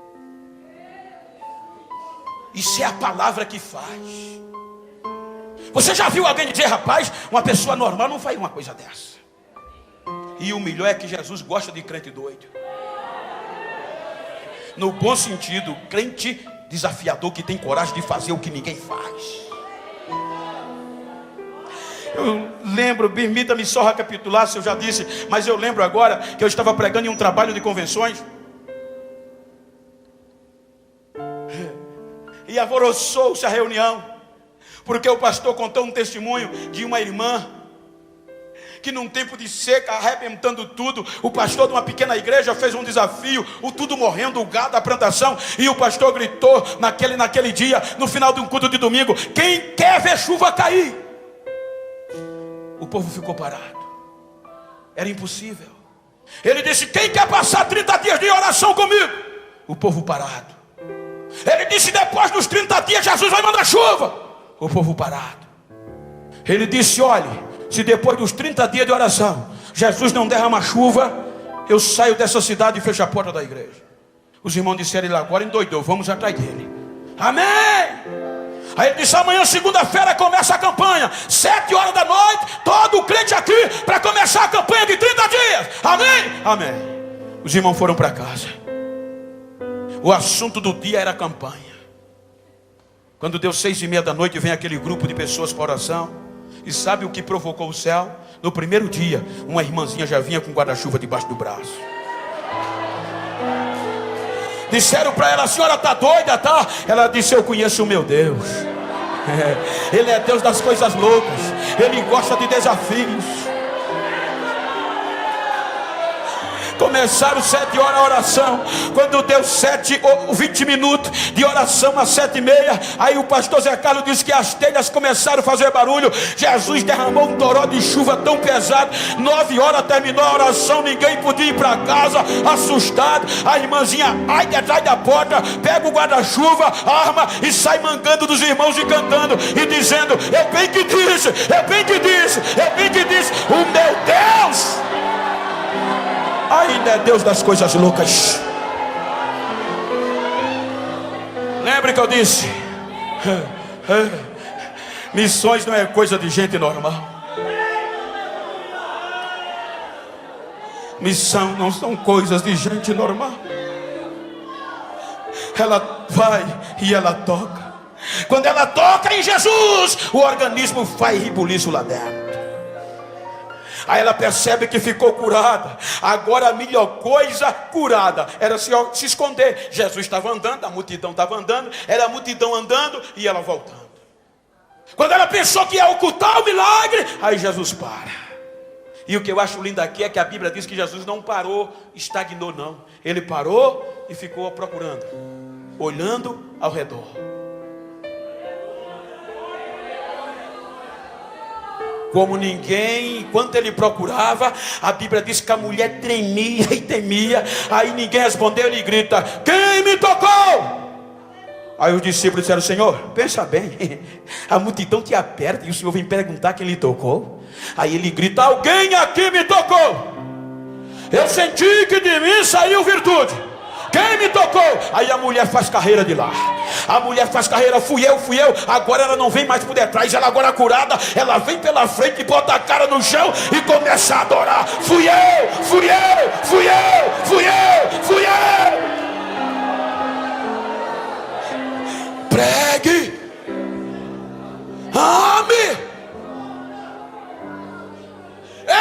Isso é a palavra que faz. Você já viu alguém dizer: rapaz, uma pessoa normal não faz uma coisa dessa? E o melhor é que Jesus gosta de crente doido. No bom sentido, crente desafiador que tem coragem de fazer o que ninguém faz. Eu lembro, permita-me só recapitular se eu já disse, mas eu lembro agora que eu estava pregando em um trabalho de convenções. E alvoroçou-se a reunião, porque o pastor contou um testemunho de uma irmã que num tempo de seca, arrebentando tudo, o pastor de uma pequena igreja fez um desafio, o tudo morrendo, o gado, a plantação, e o pastor gritou naquele dia, no final de um culto de domingo: quem quer ver chuva cair? O povo ficou parado. Era impossível. Ele disse: quem quer passar 30 dias de oração comigo? O povo parado. Ele disse: depois dos 30 dias Jesus vai mandar chuva. O povo parado. Ele disse: olhe, se depois dos 30 dias de oração Jesus não derrama chuva, eu saio dessa cidade e fecho a porta da igreja. Os irmãos disseram: ele agora endoidou, vamos atrás dele. Amém. Aí ele disse: amanhã, segunda-feira, começa a campanha, 7 horas da noite, todo crente aqui para começar a campanha de 30 dias. Amém? Amém. Os irmãos foram para casa. O assunto do dia era a campanha. Quando deu 6:30 da noite, vem aquele grupo de pessoas para oração. E sabe o que provocou o céu? No primeiro dia, uma irmãzinha já vinha com guarda-chuva debaixo do braço. Disseram para ela: a senhora está doida, tá? Ela disse: eu conheço o meu Deus. Ele é Deus das coisas loucas. Ele gosta de desafios. Começaram 7 horas a oração. Quando deu 20 minutos de oração às 7:30, aí o pastor Zé Carlos disse que as telhas começaram a fazer barulho. Jesus derramou um toró de chuva tão pesado. 9 horas terminou a oração, ninguém podia ir para casa, assustado. A irmãzinha ai atrás da porta, pega o guarda-chuva, arma e sai mangando dos irmãos e cantando e dizendo: eu bem que disse, eu bem que disse, eu bem que disse, o meu Deus ainda é Deus das coisas loucas. Lembre que eu disse: missões não é coisa de gente normal. Missão não são coisas de gente normal. Ela vai e ela toca. Quando ela toca em Jesus, o organismo faz rebuliço lá dentro. Aí ela percebe que ficou curada. Agora a melhor coisa curada era se esconder. Jesus estava andando, a multidão estava andando, era a multidão andando e ela voltando. Quando ela pensou que ia ocultar o milagre, aí Jesus para. E o que eu acho lindo aqui é que a Bíblia diz que Jesus não parou, estagnou não. Ele parou e ficou procurando, olhando ao redor. Como ninguém, enquanto ele procurava, a Bíblia diz que a mulher tremia e temia. Aí ninguém respondeu, ele grita: quem me tocou? Aí os discípulos disseram: Senhor, pensa bem, a multidão te aperta e o Senhor vem perguntar quem lhe tocou. Aí ele grita: alguém aqui me tocou. Eu senti que de mim saiu virtude. Quem me tocou? Aí a mulher faz carreira de lá. A mulher faz carreira, fui eu. Agora ela não vem mais por detrás. Ela agora curada, ela vem pela frente e bota a cara no chão e começa a adorar. Fui eu. Pregue. Ame.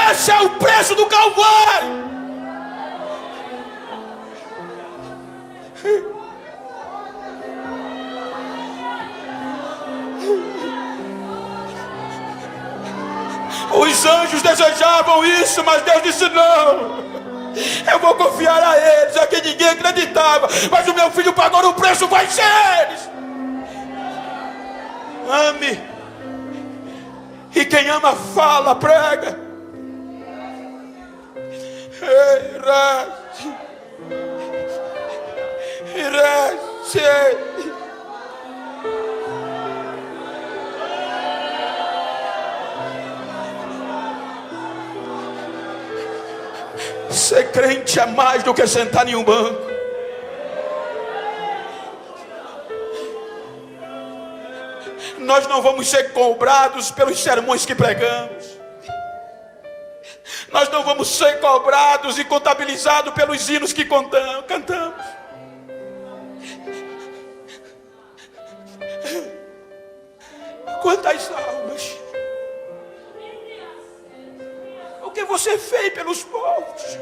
Esse é o preço do Calvário. Os anjos desejavam isso, mas Deus disse: não, eu vou confiar a eles, a quem ninguém acreditava, mas o meu filho pagou o preço, vai ser eles. Ame. E quem ama fala, prega. Ser crente é mais do que sentar em um banco. Nós não vamos ser cobrados pelos sermões que pregamos. Nós não vamos ser cobrados e contabilizados pelos hinos que cantamos. Quantas almas? O que você fez pelos povos?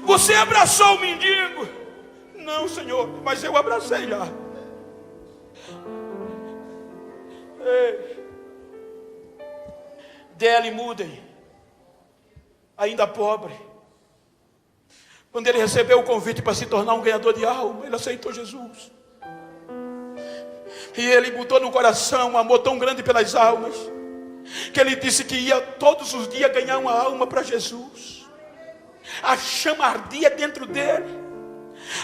Você abraçou o mendigo? Não, Senhor, mas eu abracei já. D.L. Moody, ainda pobre, quando ele recebeu o convite para se tornar um ganhador de alma, ele aceitou Jesus. E ele botou no coração um amor tão grande pelas almas, que ele disse que ia todos os dias ganhar uma alma para Jesus. A chama ardia dentro dele.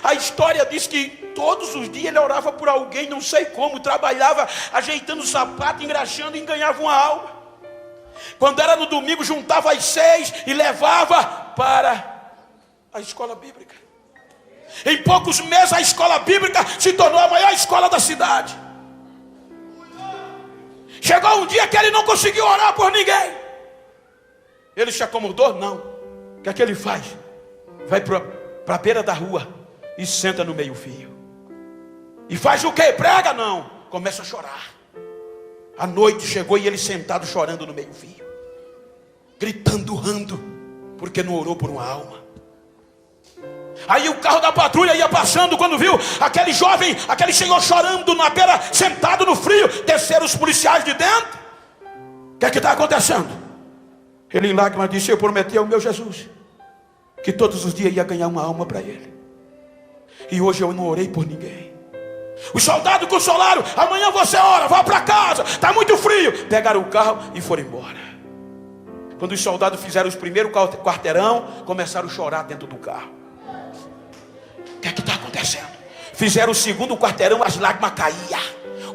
A história diz que todos os dias ele orava por alguém, não sei como, trabalhava ajeitando o sapato, engraxando e ganhava uma alma. Quando era no domingo, juntava às 6 e levava para a escola bíblica. Em poucos meses a escola bíblica se tornou a maior escola da cidade. Chegou um dia que ele não conseguiu orar por ninguém. Ele se acomodou? Não. O que é que ele faz? Vai para a beira da rua e senta no meio-fio. E faz o quê? Prega? Não. Começa a chorar. A noite chegou e ele sentado chorando no meio-fio, gritando, urrando, porque não orou por uma alma. Aí o carro da patrulha ia passando, quando viu aquele jovem, aquele senhor chorando na beira, sentado no frio, desceram os policiais de dentro. O que é que está acontecendo? Ele em lágrimas disse: eu prometi ao meu Jesus que todos os dias ia ganhar uma alma para ele, e hoje eu não orei por ninguém. Os soldados consolaram: amanhã você ora, vá para casa, está muito frio. Pegaram o carro e foram embora. Quando os soldados fizeram os primeiros quarteirão, começaram a chorar dentro do carro. O que é que está acontecendo? Fizeram o segundo quarteirão, as lágrimas caíam,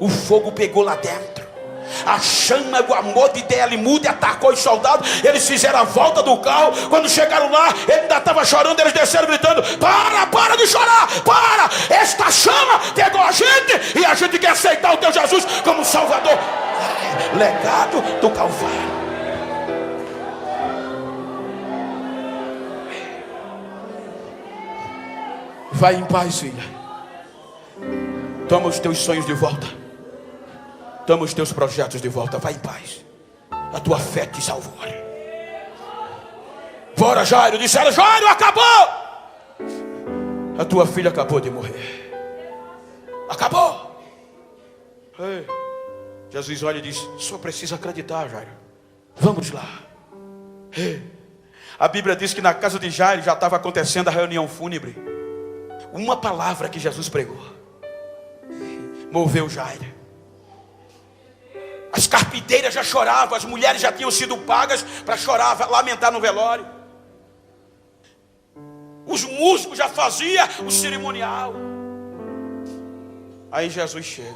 o fogo pegou lá dentro. A chama, o amor de D.L. Moody atacou os soldados. Eles fizeram a volta do carro. Quando chegaram lá, ele ainda estava chorando. Eles desceram gritando: para de chorar, para, esta chama pegou a gente, e a gente quer aceitar o teu Jesus como Salvador. Legado do Calvário. Vai em paz, filha. Toma os teus sonhos de volta. Toma os teus projetos de volta. Vai em paz. A tua fé te salvou. Bora, Jairo. Disseram: Jairo, acabou. A tua filha acabou de morrer. Acabou. Ei. Jesus olha e diz: só precisa acreditar, Jairo. Vamos lá. Ei. A Bíblia diz que na casa de Jairo já estava acontecendo a reunião fúnebre. Uma palavra que Jesus pregou moveu Jairo. As carpideiras já choravam, as mulheres já tinham sido pagas para chorar, lamentar no velório. Os músicos já faziam o cerimonial. Aí Jesus chega.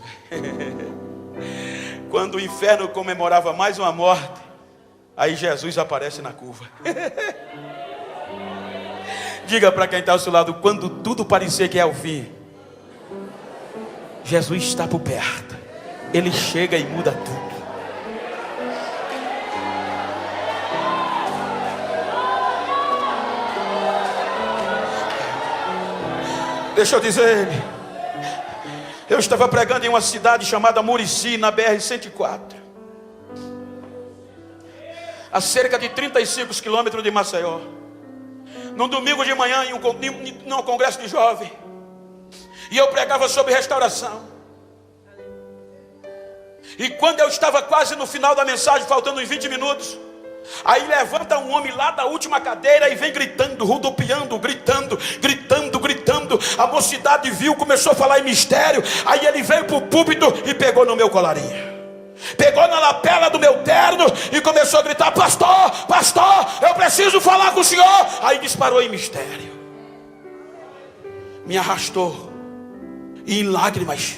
Quando o inferno comemorava mais uma morte, aí Jesus aparece na curva. Diga para quem está ao seu lado, quando tudo parecer que é o fim, Jesus está por perto. Ele chega e muda tudo. Deixa eu dizer, eu estava pregando em uma cidade chamada Murici, na BR-104, a cerca de 35 quilômetros de Maceió. Num domingo de manhã, em um congresso de jovem, e eu pregava sobre restauração. E quando eu estava quase no final da mensagem, faltando uns 20 minutos, aí levanta um homem lá da última cadeira e vem gritando, rodopiando, gritando. A mocidade viu, começou a falar em mistério. Aí ele veio para o púlpito e pegou no meu colarinho, pegou na lapela do meu terno e começou a gritar: pastor, eu preciso falar com o senhor. Aí disparou em mistério, me arrastou e em lágrimas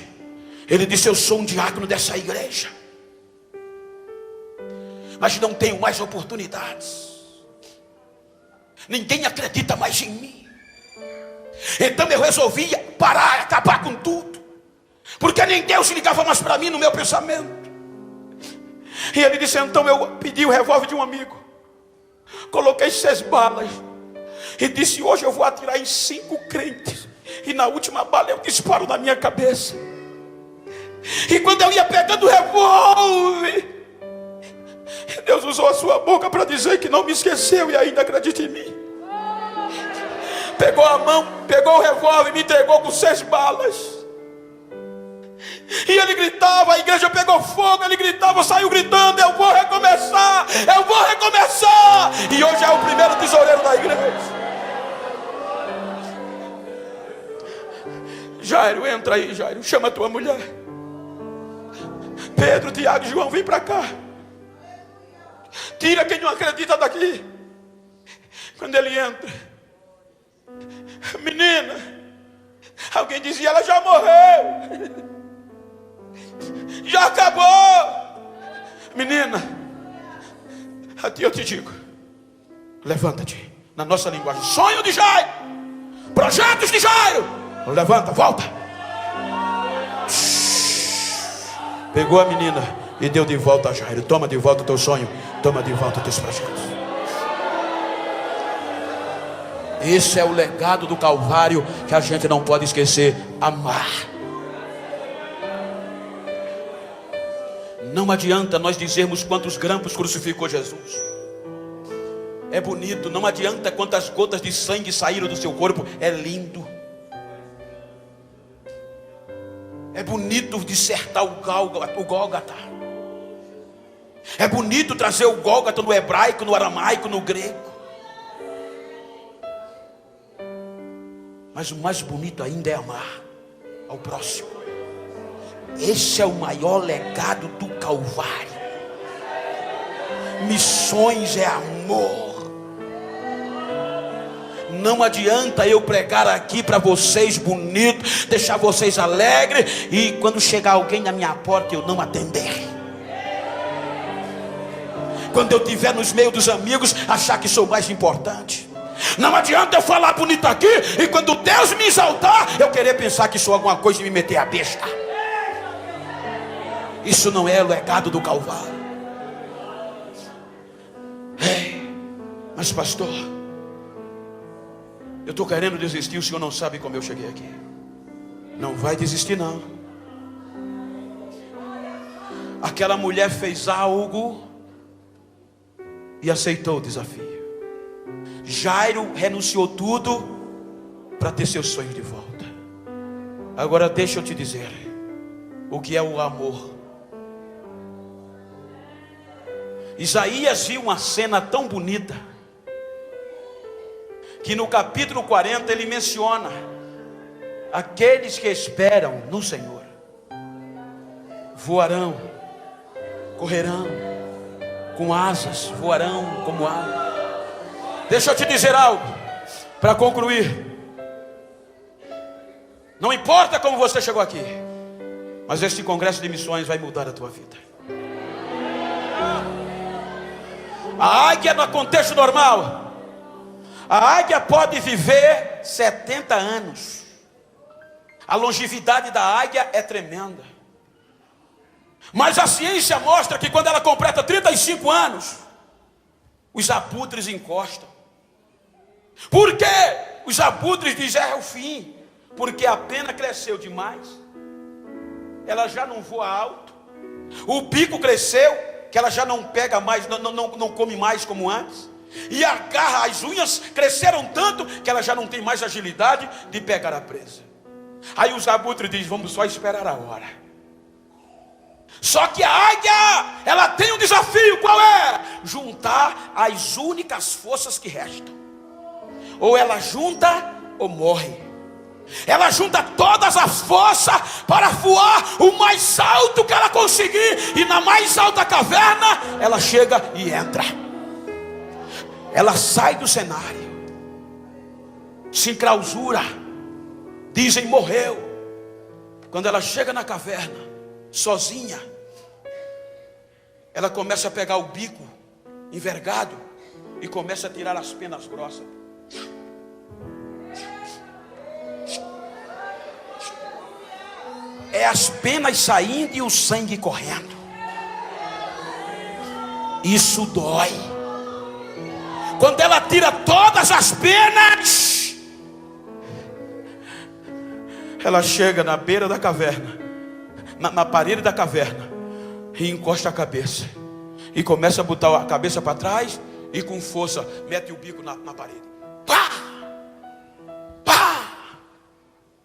ele disse: eu sou um diácono dessa igreja, mas não tenho mais oportunidades, ninguém acredita mais em mim. Então eu resolvi parar, acabar com tudo, porque nem Deus ligava mais para mim no meu pensamento. E ele disse: então eu pedi o revólver de um amigo, coloquei 6 balas e disse: hoje eu vou atirar em 5 crentes, e na última bala eu disparo na minha cabeça. E quando eu ia pegando o revólver, Deus usou a sua boca para dizer que não me esqueceu e ainda acredita em mim. Pegou a mão, pegou o revólver e me entregou com 6 balas. E ele gritava, a igreja pegou fogo, ele gritava, saiu gritando: eu vou recomeçar, eu vou recomeçar. E hoje é o primeiro tesoureiro da igreja. Jairo, entra aí, Jairo, chama a tua mulher. Pedro, Tiago e João, vem para cá. Tira quem não acredita daqui. Quando ele entra, menina, alguém dizia: ela já morreu, já acabou. Menina, aqui eu te digo, levanta-te. Na nossa linguagem, sonho de Jairo, projetos de Jairo. Levanta, volta. Pegou a menina e deu de volta a Jairo. Toma de volta o teu sonho, toma de volta os teus projetos. Esse é o legado do Calvário que a gente não pode esquecer: amar. Não adianta nós dizermos quantos grampos crucificou Jesus. É bonito, não adianta quantas gotas de sangue saíram do seu corpo. É lindo. É bonito dissertar o Gólgata. É bonito trazer o Gólgata no hebraico, no aramaico, no grego. Mas o mais bonito ainda é amar ao próximo. Esse é o maior legado do Calvário. Missões é amor. Não adianta eu pregar aqui para vocês bonito, deixar vocês alegres, e quando chegar alguém na minha porta eu não atender. Quando eu estiver nos meios dos amigos, achar que sou mais importante. Não adianta eu falar bonito aqui, e quando Deus me exaltar, eu querer pensar que sou alguma coisa e me meter a besta. Isso não é o legado do Calvário. Mas pastor, eu estou querendo desistir, o senhor não sabe como eu cheguei aqui. Não vai desistir não. Aquela mulher fez algo e aceitou o desafio. Jairo renunciou tudo para ter seus sonhos de volta. Agora deixa eu te dizer o que é o amor. Isaías viu uma cena tão bonita que no capítulo 40 ele menciona Aqueles que esperam no Senhor voarão, correrão com asas, voarão como aves. Deixa eu te dizer algo para concluir. Não importa como você chegou aqui, mas este congresso de missões vai mudar a tua vida. A águia, no contexto normal, a águia pode viver 70 anos. A longevidade da águia é tremenda. Mas a ciência mostra que quando ela completa 35 anos, os abutres encostam. Por que os abutres dizem é o fim? Porque a pena cresceu demais. Ela já não voa alto. O bico cresceu, que ela já não pega mais, não come mais como antes. E a garra, as unhas cresceram tanto que ela já não tem mais agilidade de pegar a presa. Aí os abutres dizem, vamos só esperar a hora. Só que a águia, ela tem um desafio, qual é? Juntar as únicas forças que restam. Ou ela junta ou morre. Ela junta todas as forças para voar o mais alto que ela conseguir. E na mais alta caverna, ela chega e entra. Ela sai do cenário, se enclausura. Dizem morreu. Quando ela chega na caverna, sozinha, ela começa a pegar o bico envergado e começa a tirar as penas grossas. É as penas saindo e o sangue correndo. Isso dói. Quando ela tira todas as penas, ela chega na beira da caverna, na parede da caverna, e encosta a cabeça, e começa a botar a cabeça para trás, e com força, mete o bico na parede. Pá! Pá!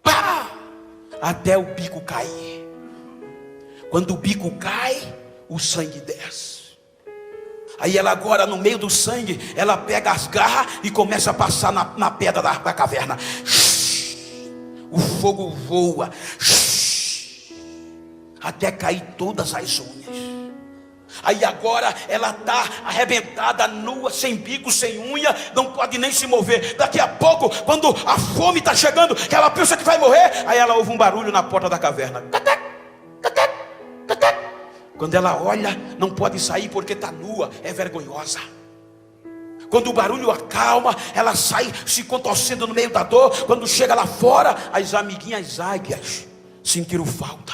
Pá! Até o bico cair. Quando o bico cai, o sangue desce. Aí ela agora, no meio do sangue, ela pega as garras e começa a passar na pedra da caverna. O fogo voa até cair todas as unhas. Aí agora ela está arrebentada, nua, sem bico, sem unha, não pode nem se mover. Daqui a pouco, quando a fome está chegando, que ela pensa que vai morrer, aí ela ouve um barulho na porta da caverna. Quando ela olha, não pode sair porque está nua, é vergonhosa. Quando o barulho acalma, ela sai se contorcendo no meio da dor. Quando chega lá fora, as amiguinhas águias sentiram falta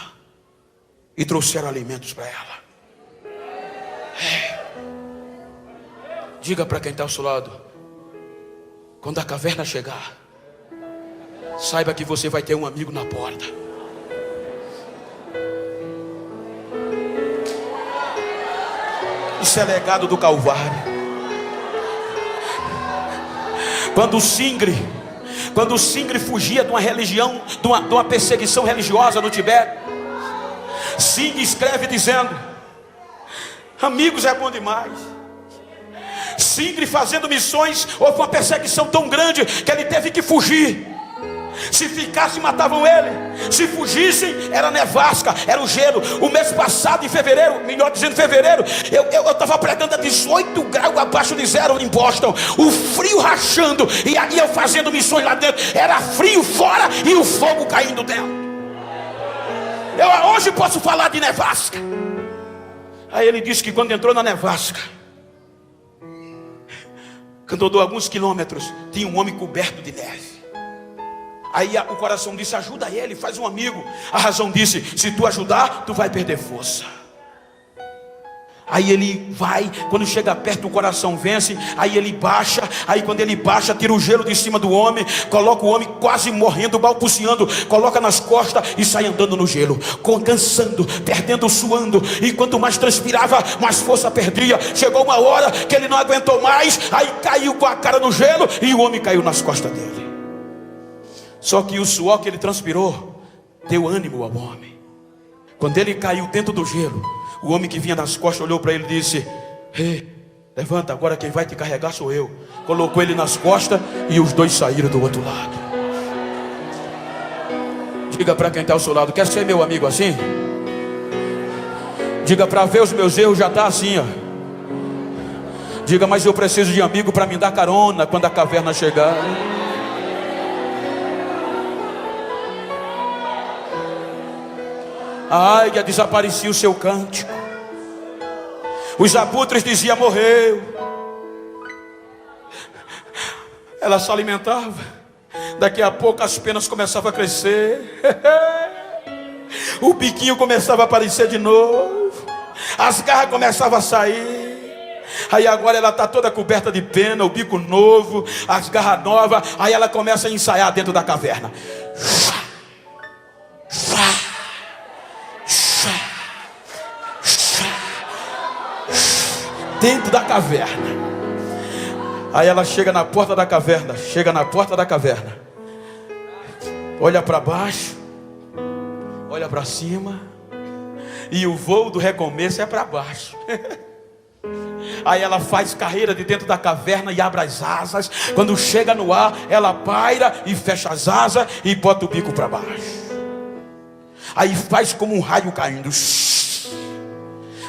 e trouxeram alimentos para ela. Diga para quem está ao seu lado: quando a caverna chegar, saiba que você vai ter um amigo na porta. Isso é legado do Calvário. Quando o Singri fugia de uma religião, de uma perseguição religiosa no Tibete, Singri escreve dizendo: amigos é bom demais. Singri fazendo missões, houve uma perseguição tão grande que ele teve que fugir. Se ficasse, matavam ele. Se fugissem, era nevasca, era o gelo. O mês passado, em fevereiro, melhor dizendo, fevereiro, eu estava pregando a 18 graus abaixo de zero em Boston, o frio rachando, e aí eu fazendo missões lá dentro, era frio fora e o fogo caindo dentro. Eu hoje posso falar de nevasca. Aí ele disse que quando entrou na nevasca, quando andou alguns quilômetros, tinha um homem coberto de neve. Aí o coração disse: ajuda ele, faz um amigo. A razão disse: se tu ajudar, tu vai perder força. Aí ele vai, quando chega perto o coração vence. Aí ele baixa, aí quando ele baixa, tira o gelo de cima do homem, coloca o homem quase morrendo, balbuciando, coloca nas costas e sai andando no gelo, cansando, perdendo, suando. E quanto mais transpirava, mais força perdia. Chegou uma hora que ele não aguentou mais, aí caiu com a cara no gelo e o homem caiu nas costas dele. Só que o suor que ele transpirou deu ânimo ao homem. Quando ele caiu dentro do gelo, o homem que vinha nas costas olhou para ele e disse: ei, levanta, agora quem vai te carregar sou eu. Colocou ele nas costas e os dois saíram do outro lado. Diga para quem está ao seu lado: quer ser meu amigo assim? Diga: para ver os meus erros já está assim, ó. Diga: mas eu preciso de amigo para me dar carona quando a caverna chegar. A águia desaparecia o seu cântico. Os abutres diziam: morreu. Ela se alimentava. Daqui a pouco as penas começavam a crescer. O biquinho começava a aparecer de novo. As garras começavam a sair. Aí agora ela está toda coberta de pena, o bico novo, as garras novas. Aí ela começa a ensaiar dentro da caverna. Dentro da caverna. Aí ela chega na porta da caverna. Olha para baixo, olha para cima, e o voo do recomeço é para baixo. Aí ela faz carreira de dentro da caverna e abre as asas. Quando chega no ar, ela paira e fecha as asas e bota o bico para baixo. Aí faz como um raio caindo.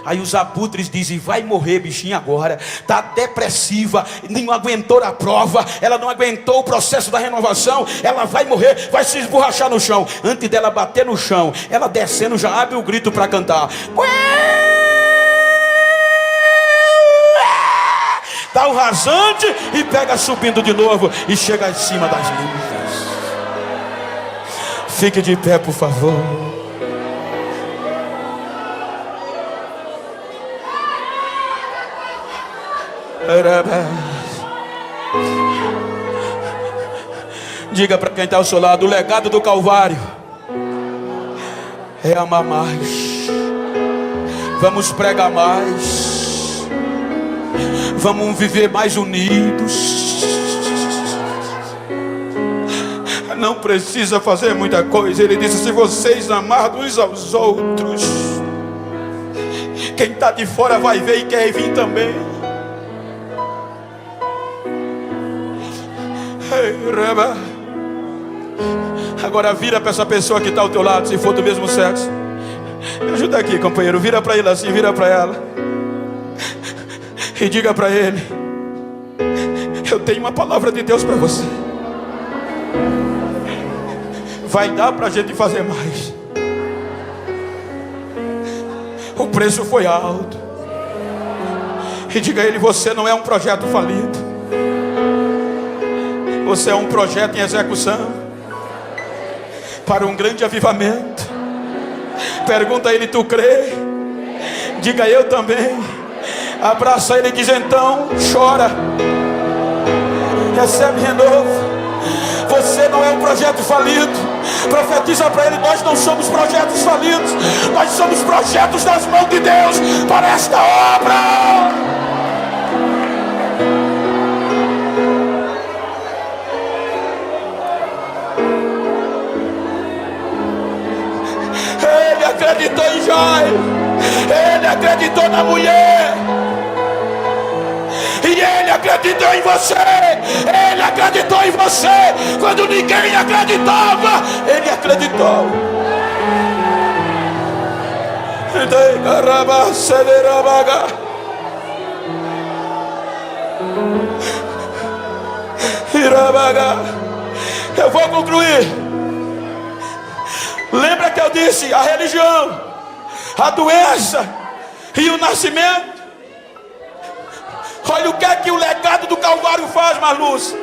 Aí os abutres dizem: vai morrer, bichinha, agora está depressiva, não aguentou a prova, ela não aguentou o processo da renovação, ela vai morrer, vai se esborrachar no chão. Antes dela bater no chão, ela descendo já abre o grito para cantar. Dá o rasante e pega subindo de novo e chega acima das nuvens. Fique de pé, por favor. Diga para quem está ao seu lado: o legado do Calvário é amar mais. Vamos pregar mais. Vamos viver mais unidos. Não precisa fazer muita coisa. Ele disse: se vocês amarem uns aos outros, quem está de fora vai ver e quer vir também. Agora vira para essa pessoa que está ao teu lado, se for do mesmo sexo. Me ajuda aqui, companheiro. Vira para ele assim, vira para ela. E diga para ele: eu tenho uma palavra de Deus para você. Vai dar para a gente fazer mais. O preço foi alto. E diga a ele: você não é um projeto falido. Você é um projeto em execução para um grande avivamento. Pergunta a ele: tu crê? Diga: eu também. Abraça ele e diz: então chora, recebe renovo. Você não é um projeto falido. Profetiza para ele: nós não somos projetos falidos, nós somos projetos das mãos de Deus para esta obra. Ele acreditou em Jairo, ele acreditou na mulher, e ele acreditou em você. Ele acreditou em você quando ninguém acreditava. Ele acreditou. Eu vou concluir. Lembra que eu disse: a religião, a doença e o nascimento. Olha o que é que o legado do Calvário faz, Marluz.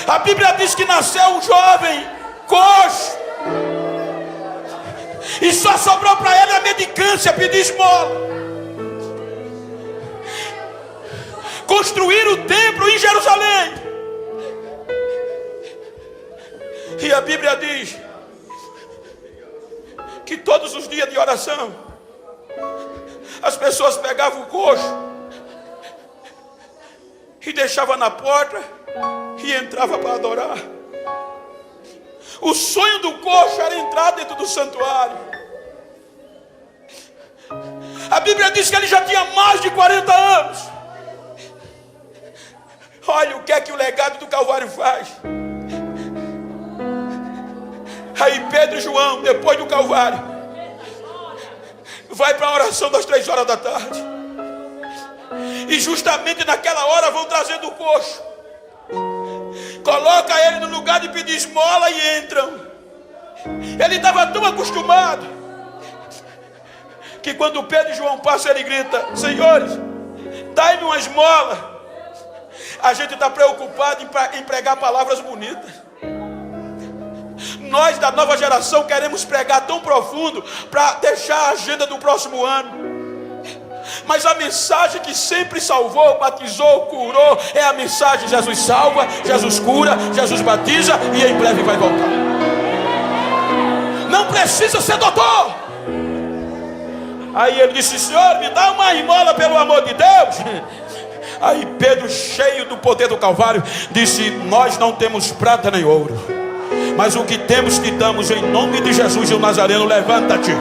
A Bíblia diz que nasceu um jovem coxo, e só sobrou para ele a mendicância, pedir esmola. Construir o templo em Jerusalém. E a Bíblia diz que todos os dias de oração as pessoas pegavam o coxo e deixavam na porta e entravam para adorar. O sonho do coxo era entrar dentro do santuário. A Bíblia diz que ele já tinha mais de 40 anos. Olha o que é que o legado do Calvário faz. Aí Pedro e João, depois do Calvário, vai para a oração das 3 horas da tarde. E justamente naquela hora vão trazendo o coxo. Coloca ele no lugar de pedir esmola e entram. Ele estava tão acostumado que quando Pedro e João passam, ele grita: senhores, dai-me uma esmola. A gente está preocupado em pregar palavras bonitas. Nós da nova geração queremos pregar tão profundo para deixar a agenda do próximo ano. Mas a mensagem que sempre salvou, batizou, curou, é a mensagem: Jesus salva, Jesus cura, Jesus batiza e em breve vai voltar. Não precisa ser doutor. Aí ele disse: senhor, me dá uma esmola pelo amor de Deus. Aí Pedro, cheio do poder do Calvário, disse: nós não temos prata nem ouro, mas o que temos te damos, em nome de Jesus o Nazareno, levanta-te.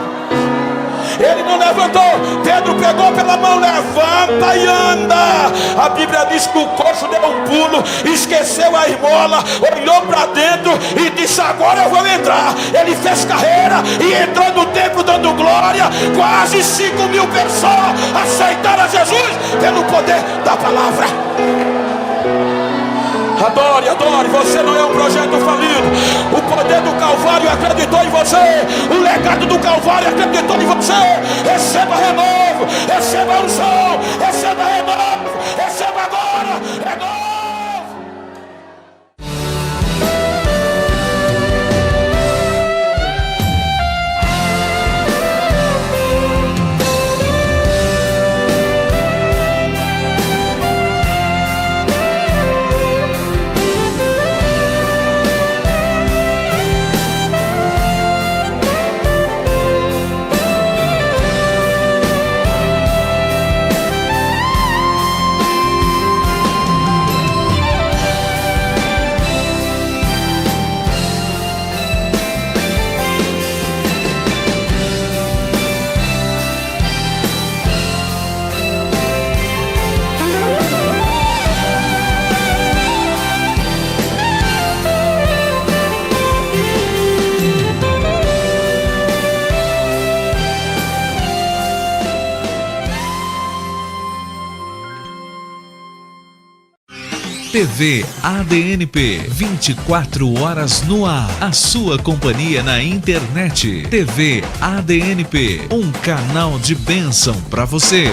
Ele não levantou, Pedro pegou pela mão: levanta e anda. A Bíblia diz que o coxo deu um pulo, esqueceu a esmola, olhou para dentro e disse: agora eu vou entrar. Ele fez carreira e entrou no templo dando glória. Quase 5.000 pessoas aceitaram a Jesus pelo poder da palavra. Adore, adore, você não é um projeto falido. O poder do Calvário acreditou em você. O legado do Calvário acreditou em você. Receba renovo, receba unção, receba renovo, receba agora, renovo. TV ADNP, 24 horas no ar. A sua companhia na internet. TV ADNP, um canal de bênção para você.